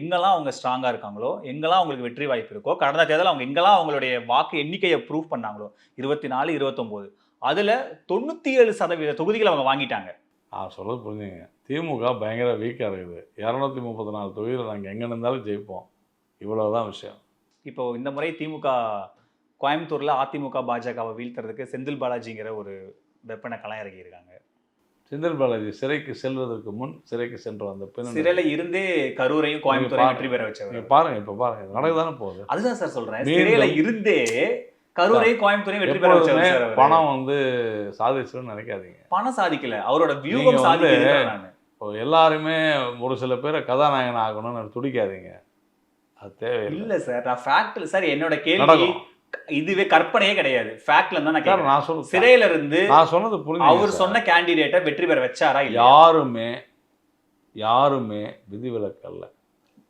எங்கெல்லாம் அவங்க ஸ்ட்ராங்கா இருக்காங்களோ, எங்கெல்லாம் அவங்களுக்கு வெற்றி வாய்ப்பு இருக்கோ, கடந்த தேர்தல் அவங்க எங்கெல்லாம் அவங்களுடைய வாக்கு எண்ணிக்கையை ப்ரூவ் பண்ணாங்களோ 24, 29 அதுல 97% தொகுதிகளை அவங்க வாங்கிட்டாங்க. சொல்றது புரிஞ்சுங்க. திமுக பயங்கர வீக்காக இருக்குது. 234 தொகுதியில் நாங்கள் எங்கே இருந்தாலும் ஜெயிப்போம். இவ்வளவுதான் விஷயம். இப்போ இந்த முறை திமுக கோயம்புத்தூர்ல அதிமுக பாஜகவை வீழ்த்துறதுக்கு செந்தில் பாலாஜிங்கிற ஒரு வெப்பனை களம் இறக்கி இருக்காங்க. செந்தில் பாலாஜி சிறைக்கு செல்வதற்கு முன் சிறைக்கு சென்று வந்த பின் சிறையில இருந்தே கரூரையும் கோயம்புத்தூரையும் வெற்றி பெற வச்சவர். பாருங்க, இப்ப பாருங்க, நடக்குதானே போகுது. அதுதான் சார் சொல்றேன். சிறையில இருந்தே கரூரையும் கோயம்புத்தூரையும் வெற்றி பெற வச்சவர். பணம் வந்து சாதிச்சுன்னு நினைக்காதீங்க. பணம் சாதிக்கல, அவரோட வியூகம் சாதிக்கல. எல்லாருமே ஒரு சில பேரை கதாநாயகன் ஆகணும்னு துடிக்காதீங்க. அது தேவையில்லை. இல்ல சார், நான் ஃபேக்ட்ல சார் என்னோட கேள்வி இதுவே கற்பனையே கிடையாது. ஃபேக்ட்ல தான் நான் சொல்றேன். சிறையில இருந்து நான் சொன்னது புரியுது. அவர் சொன்ன கேண்டிடேட்டை வெற்றி பெற வச்சாரா? யாருமே விதிவிலக்கு அல்ல.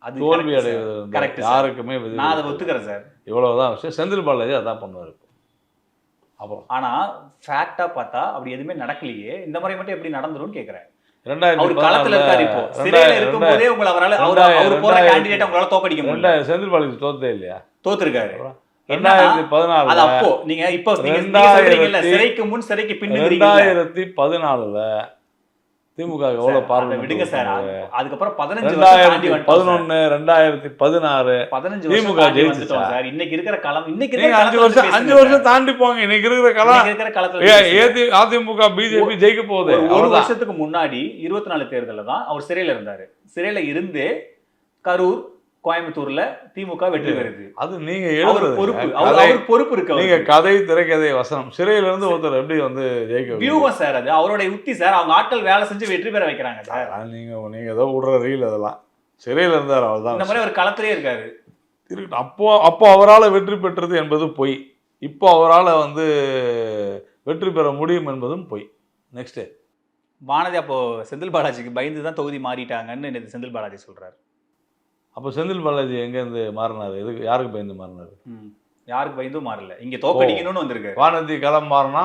அது தோல்வி அடைவது யாருக்குமே விதி. நான் அதை ஒத்துக்கிறேன் சார். இவ்வளவுதான் விஷயம். செந்தில் பாலாஜி அதான் பண்ணுவாரு. அப்புறம் ஆனா ஃபேக்டா பார்த்தா அப்படி எதுவுமே நடக்கலையே. இந்த முறை மட்டும் எப்படி நடந்துரும்னு கேக்குறேன். 2014 தோக்கடிக்க முடியல. செந்தில் பாலாஜி தோத்தே இல்லையா? தோத்துருக்காரு. 2014 அப்போ நீங்க இப்போ சிறைக்கு முன் சிறைக்கு பின் 2014 திமுக எவ்வளவு பார்வை விடுங்க சார். அதுக்கப்புறம் 2011 2016 திமுக ஜெயிச்சு சார். இன்னைக்கு இருக்கிற களம், இன்னைக்கு 5 வருஷம் தாண்டி போங்க. இன்னைக்கு இருக்கிற களம் அதிமுக பிஜேபி ஜெயிக்க போகுது. ஒரு வருஷத்துக்கு முன்னாடி 24 தேர்தல்ல தான் அவர் சிறையில இருந்தாரு. சிறையில இருந்து கரூர் கோயம்புத்தூர்ல திமுக வெற்றி பெறுது. அது நீங்க எழுதுறது பொறுப்பு இருக்கு. நீங்க கதை, திரைக்கதை, வசனம். சிறையில இருந்து ஒருத்தர் எப்படி வந்து ஜெயிக்க வியூகம் சார். அது அவருடைய யுக்தி சார். அவங்க ஆட்கள் வேலை செஞ்சு வெற்றி பெற வைக்கிறாங்க சார். நீங்க ஏதோ விடுற ரீல் அதெல்லாம். சிறையில இருந்தார் அவர்தான். இந்த மாதிரி ஒரு களத்திலே இருக்காரு. அப்போ அவரால் வெற்றி பெற்றது என்பது பொய். இப்போ அவரால் வந்து வெற்றி பெற முடியும் என்பதும் பொய். நெக்ஸ்ட் வானதி அப்போ செந்தில் பாலாஜிக்கு பயந்து தான் தொகுதி மாறிட்டாங்கன்னு செந்தில் பாலாஜி சொல்றாரு. அப்போ செந்தில் பாலாஜி எங்கேருந்து மாறினாரு? எதுக்கு, யாருக்கு பயந்து மாறினாரு? யாருக்கு பயந்தும் மாறல. இங்க தோக்கடிக்கணும்னு வந்திருக்கு. வானதி களம் மாறினா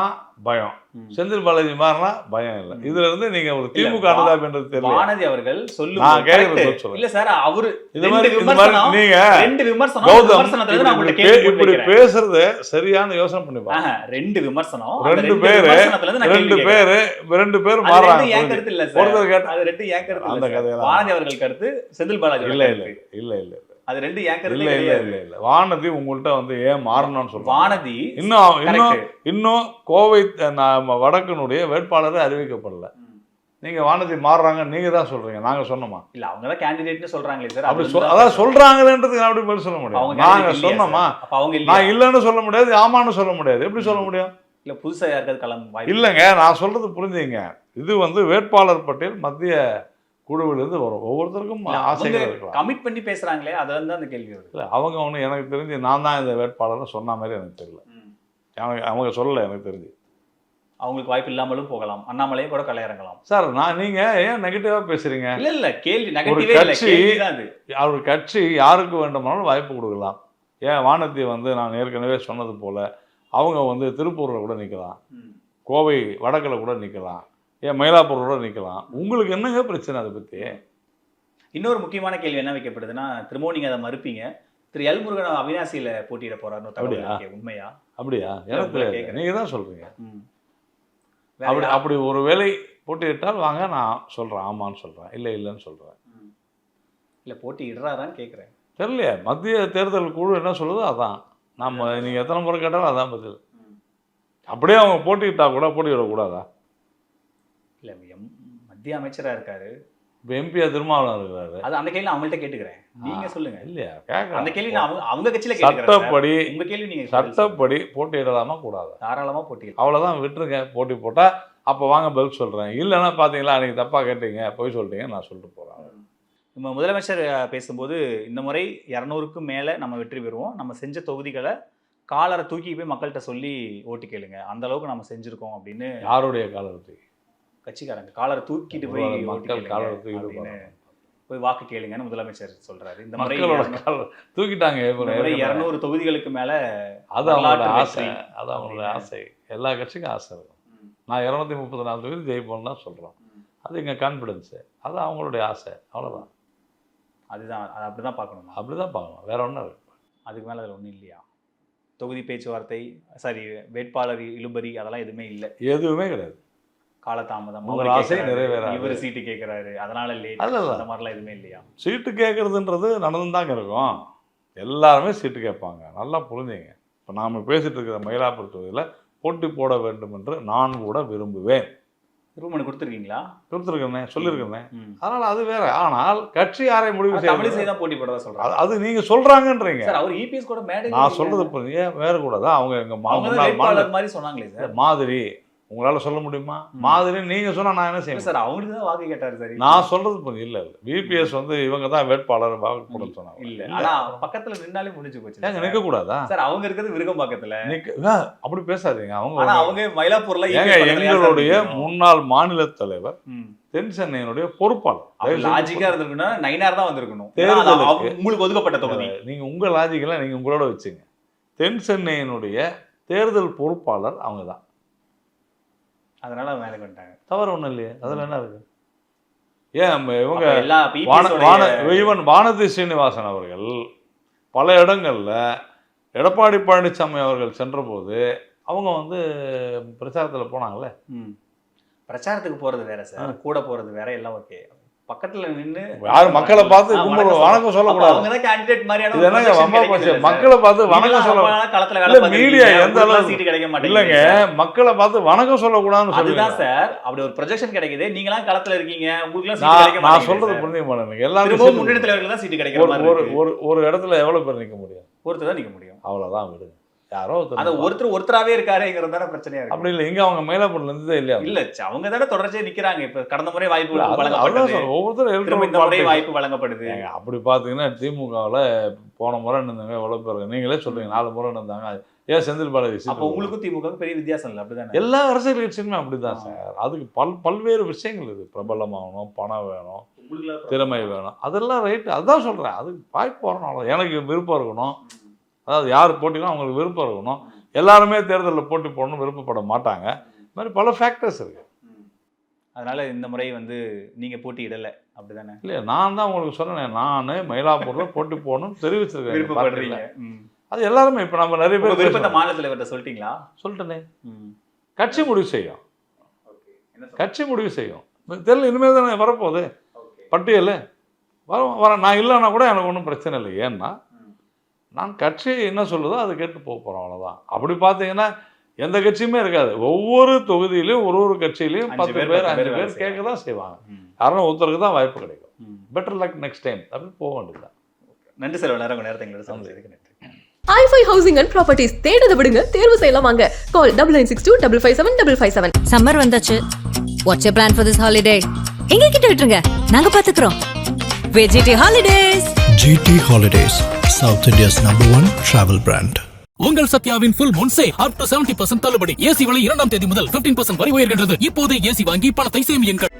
பயம், செந்தில் பாலாஜி மாறினா பயம் இல்லை. இதுல இருந்து நீங்க ஒரு திமுக அனுதாபன்றது தெரியல. வானதி அவர்கள் சொல்லுங்க. இல்ல சார், அவரு இது மாதிரி நீங்க ரெண்டு விமர்சனம் இப்படி பேசுறது சரியான யோசனை பண்ணி பாருங்க. ரெண்டு விமர்சனம், ரெண்டு பேர் மாறாங்க. ஏன் கருத்து இல்ல சார். ஒருத்தர் கேட்ட அது ரெண்டு ஏன் கருத்து அந்த கதையெல்லாம் வானதி அவர்கள் கருத்து, செந்தில் பாலாஜி இல்ல அது ரெண்டு ஏன் கருத்து இல்ல. வானதி உங்கள்கிட்ட வந்து ஏன் மாறணும்னு சொல்றேன். வானதி இன்னும் கோவை வடக்கனுடைய வேட்பாளரை அறிவிக்கப்படல. நீங்க வானதி மாறுறாங்க நீங்க தான் சொல்றீங்க, நாங்க சொன்னோமா? இல்ல அவங்க தான் கேண்டிடேட்னு சொல்றாங்களே சார். அப்படி அதான் சொல்றாங்கன்றதுக்கு நான் அப்படி பதில் சொல்ல முடியும். நாங்க சொன்னோமா? நான் இல்லைன்னு சொல்ல முடியாது, ஆமான்னு சொல்ல முடியாது. எப்படி சொல்ல முடியும்? இல்ல புதுசா யாருக்காவது களம் இல்லைங்க, நான் சொல்றது புரிஞ்சுங்க. இது வந்து வேட்பாளர் பட்டியல் மத்திய குழுவிலிருந்து வரும். ஒவ்வொருத்தருக்கும் ஆசைகள் இருக்கலாம். கமிட் பண்ணி பேசுறாங்களே, அது வந்து அந்த கேள்வி வருது. இல்லை, அவங்க ஒன்று எனக்கு தெரிஞ்சு நான் தான் இந்த வேட்பாளர்னு சொன்ன மாதிரி எனக்கு தெரியல. அவங்க சொல்லலை எனக்கு தெரிஞ்சு. அவங்களுக்கு வாய்ப்பு இல்லாமலும் போகலாம். அண்ணாமலையும் கூட களை இறங்கலாம் சார். நீங்க ஏன் நெகட்டிவா பேசுறீங்க? இல்ல கேள்வி நெகட்டிவா இல்ல. அவர் கட்சி யாருக்கு வேண்டுமானாலும் வாய்ப்பு கொடுக்கலாம். ஏன் வானதி வந்து நான் ஏற்கனவே சொன்னது போல அவங்க வந்து திருப்பூர்ல கூட நிக்கலாம், கோவை வடக்கில் கூட நிக்கலாம், ஏன் மயிலாப்பூர் கூட நிக்கலாம். உங்களுக்கு என்னங்க பிரச்சனை? அதை பத்தி இன்னொரு முக்கியமான கேள்வி என்ன வைக்கப்படுதுன்னா, திரும்பவும் நீங்க அதை மறுப்பீங்க. திரு எல் முருகன் அவினாசியில போட்டியிட போறாருன்னு தகவல். உண்மையா? அப்படியா? எனக்கு நீங்க தான் சொல்றீங்க. அப்படி ஒரு வேலை போட்டியிட்டால் வாங்க, நான் சொல்றேன் ஆமான்னு சொல்றேன், இல்லைன்னு சொல்றேன். இல்ல போட்டி இடுறாரான்னு கேட்குறேன். தெரியலையே. மத்திய தேர்தல் குழு என்ன சொல்லுதோ அதான். நம்ம நீங்க எத்தனை முறை கேட்டாலும் அதான் பதில். அப்படியே அவங்க போட்டியிட்டா கூட போட்டியிடக்கூடாதா? இல்ல மத்திய அமைச்சரா இருக்காரு, எம்பியா திருமாவளவன் இருக்கிறாரு. அது அந்த கேள்வி அவங்கள்ட்ட கேட்டுக்கிறேன். நீங்க சொல்லுங்க. இல்லையா கேட்க அந்த கேள்வி நான் அவங்க கட்சியில சட்டப்படி உங்க கேள்வி நீங்க சட்டப்படி போட்டியிடலாமா கூடாது? தாராளமா போட்டியிடலாம். அவ்வளவுதான், விட்டுருங்க. போட்டி போட்டா அப்போ வாங்க பதில் சொல்கிறேன். இல்லைன்னா பார்த்தீங்களா அன்றைக்கி தப்பாக கேட்டீங்க, போய் சொல்லிட்டீங்க, நான் சொல்லிட்டு போகிறேன். நம்ம முதலமைச்சர் பேசும்போது இந்த முறை 200க்கும் மேலே நம்ம வெற்றி பெறுவோம், நம்ம செஞ்ச தொகுதிகளை காலரை தூக்கி போய் மக்கள்கிட்ட சொல்லி ஓட்டு கேளுங்க, அந்த அளவுக்கு நம்ம செஞ்சுருக்கோம் அப்படின்னு. யாருடைய காலரை தூக்கி? கட்சிக்காரங்க காலரை தூக்கிட்டு போய் மக்கள் காலரை தூக்கிட்டு போய் வாக்கு கேளுங்கன்னு முதலமைச்சர் சொல்றாரு. இந்த முறை மக்களோட தூக்கிட்டாங்க. 200 தொகுதிகளுக்கு மேலே அது அவங்களோட ஆசை, அது அவங்களோட ஆசை. எல்லா கட்சிக்கும் ஆசை இருக்கும். நான் 234 தொகுதி ஜெயிப்போம்னு தான் சொல்கிறோம். அது எங்கள் கான்ஃபிடென்ஸு, அது அவங்களுடைய ஆசை, அவ்வளோதான். அதுதான், அது அப்படி தான் பார்க்கணும், அப்படி தான் பார்க்கணும், வேற ஒன்றும் இருக்கு. அதுக்கு மேலே அதில் ஒன்றும் இல்லையா? தொகுதி பேச்சுவார்த்தை, சாரி வேட்பாளர் இழுபறி, அதெல்லாம் எதுவுமே இல்லை, எதுவுமே கிடையாது. காலதாமதம், உங்கள் ஆசை நிறைவேறாது, இவர் சீட்டு கேட்குறாரு அதனால லேட், அந்த மாதிரிலாம் எதுவுமே இல்லையா? சீட்டு கேட்குறதுன்றது நடந்துதாங்க இருக்கும். எல்லாருமே சீட்டு கேட்பாங்க, நல்லா புரிஞ்சுங்க. இப்போ நாம் பேசிகிட்டு இருக்கிற மயிலாப்பூர் தொகுதியில் போட்டி போட வேண்டும் என்று நான் கூட விரும்புவேன். ரூமனு கொடுத்துருக்கீங்களா? கொடுத்துருக்கேன், சொல்லியிருக்கேன். அதனால் அது வேற. ஆனால் கட்சி யாரை முடிவு தமிழிசை தான் போட்டி போடுறதா சொல்கிறாங்க. அது நீங்கள் சொல்கிறாங்கன்றீங்க. சார் அவர் இபிஎஸ் கூட மேடை, நான் சொல்கிறது புரியுங்க, வேற கூடாதா? அவங்க எங்கள் மாதிரி சொன்னாங்களே சார். மாதிரி உங்களால் சொல்ல முடியுமா? மாதிரி நீங்கள் சொன்னால் நான் என்ன செய்வேன் சார்? அவங்களுக்கு தான் வாக்கு கேட்டார் சார். நான் சொல்கிறது புரியும். இல்லை விபிஎஸ் இவங்க தான் வேட்பாளர் வாக்கு போட சொன்னாங்க. இல்லை, ஆனால் பக்கத்தில் நின்னாலே முடிஞ்சு போச்சு. ஏங்க நிற்கக்கூடாதா சார்? அவங்க இருக்கிறது விருகம்பாக்கத்தில். அப்படி பேசாதீங்க. அவங்க மயிலாப்பூர்ல எங்களுடைய முன்னாள் மாநில தலைவர், தென் சென்னையினுடைய பொறுப்பாளர். லாஜிக்கா இருந்திருக்குன்னா நயினார் தான் வந்திருக்கணும். உங்களுக்கு ஒதுக்கப்பட்ட தொகுதி. நீங்க உங்க லாஜிக்கெல்லாம் நீங்க உங்களோட வச்சுங்க. தென் சென்னையினுடைய தேர்தல் பொறுப்பாளர் அவங்க தான். அதனால மேலே வந்துட்டாங்க. தவறு ஒன்றும் இல்லையே, அதில் என்ன இருக்கு? ஏன் இவங்க வானதி ஸ்ரீனிவாசன் அவர்கள் பல இடங்கள்ல எடப்பாடி பழனிசாமி அவர்கள் சென்றபோது அவங்க பிரச்சாரத்தில் போனாங்கல்ல. பிரச்சாரத்துக்கு போறது வேற சார், கூட போறது வேற, எல்லாம் ஓகே. பக்கத்துல நின்னு யாரும் மக்களை பார்த்து வணக்கம் சொல்லக்கூடாது. மக்களை பார்த்து வணக்கம் சொல்ல மீடியா எந்த அளவுக்கு சீட்டு கிடைக்க மாட்டேங்குது இல்லைங்க. மக்களை பார்த்து வணக்கம் சொல்லக்கூடாதுன்னு சொல்லுங்க சார். அப்படி ஒரு ப்ரொஜெக்ஷன் கிடைக்குது, நீங்க எல்லாம் களத்துல இருக்கீங்க, உங்களுக்கு நான் சொல்றது புரிஞ்சுக்க மாட்டேங்க. எல்லாரும் முன்னணி தலைவர்கள் தான் சீட்டு கிடைக்கிற ஒரு இடத்துல எவ்வளவு பேர் நிக்க முடியும்? ஒருத்தர் தான் நிக்க முடியும், அவ்வளவுதான். விடுங்க, யாரோ ஒருத்தராவே இருக்காருங்கிறது தானே பிரச்சனையா இருக்கு. அப்படி இல்லை, இங்க அவங்க மயிலாப்பூர்ல இருந்ததே இல்லையா? இல்ல, அவங்க தானே தொடர்ச்சியா நிக்கிறாங்க. இப்ப கடந்த முறை வாய்ப்பு வாய்ப்பு வழங்கப்படுது. அப்படி பாத்தீங்கன்னா திமுகவுல போன முறை நின்றாங்க எவ்வளவு பேர், நீங்களே சொல்றீங்க 4 முறை நின்றாங்க. ஏன் செந்தில் பாலாஜி? அப்ப உங்களுக்கும் திமுக பெரிய வித்தியாசம் இல்லை, அப்படிதான்? எல்லா அரசியல் கட்சியுமே அப்படிதான் சார். அதுக்கு பல்வேறு விஷயங்கள் இது. பிரபலமாகணும், பணம் வேணும், திறமை வேணும், அதெல்லாம் ரைட்டு. அதான் சொல்றேன். அதுக்கு வாய்ப்பு வரணும். எனக்கு விருப்பம் இருக்கணும். அதாவது யார் போட்டினா அவங்களுக்கு விருப்பம் இருக்கணும். எல்லாருமே தேர்தலில் போட்டி போடணும் விருப்பப்பட மாட்டாங்க. இது மாதிரி பல ஃபேக்டர்ஸ் இருக்கு. அதனால இந்த முறை நீங்க போட்டி இடலை, அப்படிதானே? இல்லையா, நான் தான் உங்களுக்கு சொன்னேன், நான் மயிலாப்பூர்ல போட்டி போடணும்னு தெரிவிச்சிருக்கேன். அது எல்லாருமே இப்போ நம்ம நிறைய பேர் விருப்பத்தை மாநில தலைவர்கிட்ட சொல்லிட்டீங்களா? சொல்லிட்டேனே. கட்சி முடிவு செய்யும், கட்சி முடிவு செய்யும். தெரியல, இனிமேல் தானே வரப்போகுது பட்டியல். வர நான் இல்லைன்னா கூட எனக்கு ஒன்றும் பிரச்சனை இல்லை. ஏன்னா நான் கட்சி என்ன சொல்லுதோ அதை கேட்டு போக போகிறோம், அவ்வளோதான். அப்படி பார்த்தீங்கன்னா எந்த கட்சியுமே இருக்காது. ஒவ்வொரு தொகுதியிலையும் ஒரு கட்சியிலையும் 10 பேர் 5 பேர் கேட்க தான் செய்வாங்க. யாரும் ஒருத்தருக்கு தான் வாய்ப்பு கிடைக்கும். பெட்டர் லக் நெக்ஸ்ட் டைம் அப்படி போக வேண்டியதுதான். நன்றி சார், நேரத்தை எங்களோட சந்திச்சதுக்கு நன்றி. i5 ஹவுசிங் அண்ட் ப்ராப்பர்ட்டிஸ் தேடுத விடுங்க, தேர்வு செய்யலாம் வாங்க. கால் 9962557557. சம்மர் வந்தாச்சு. What's your plan for this holiday? எங்க கிட்ட விட்டுருங்க, நாங்க பாத்துக்கிறோம். VGT holidays. GT Holidays, South India's #1 travel brand. உங்கள் சத்யாவின் full முன்சே up to 70% தள்ளுபடி. ஏசி விலை 2ஆம் தேதி முதல் 15% வரை உயர்கின்றது. இப்போது ஏசி வாங்கி பணத்தை சேமியுங்கள்.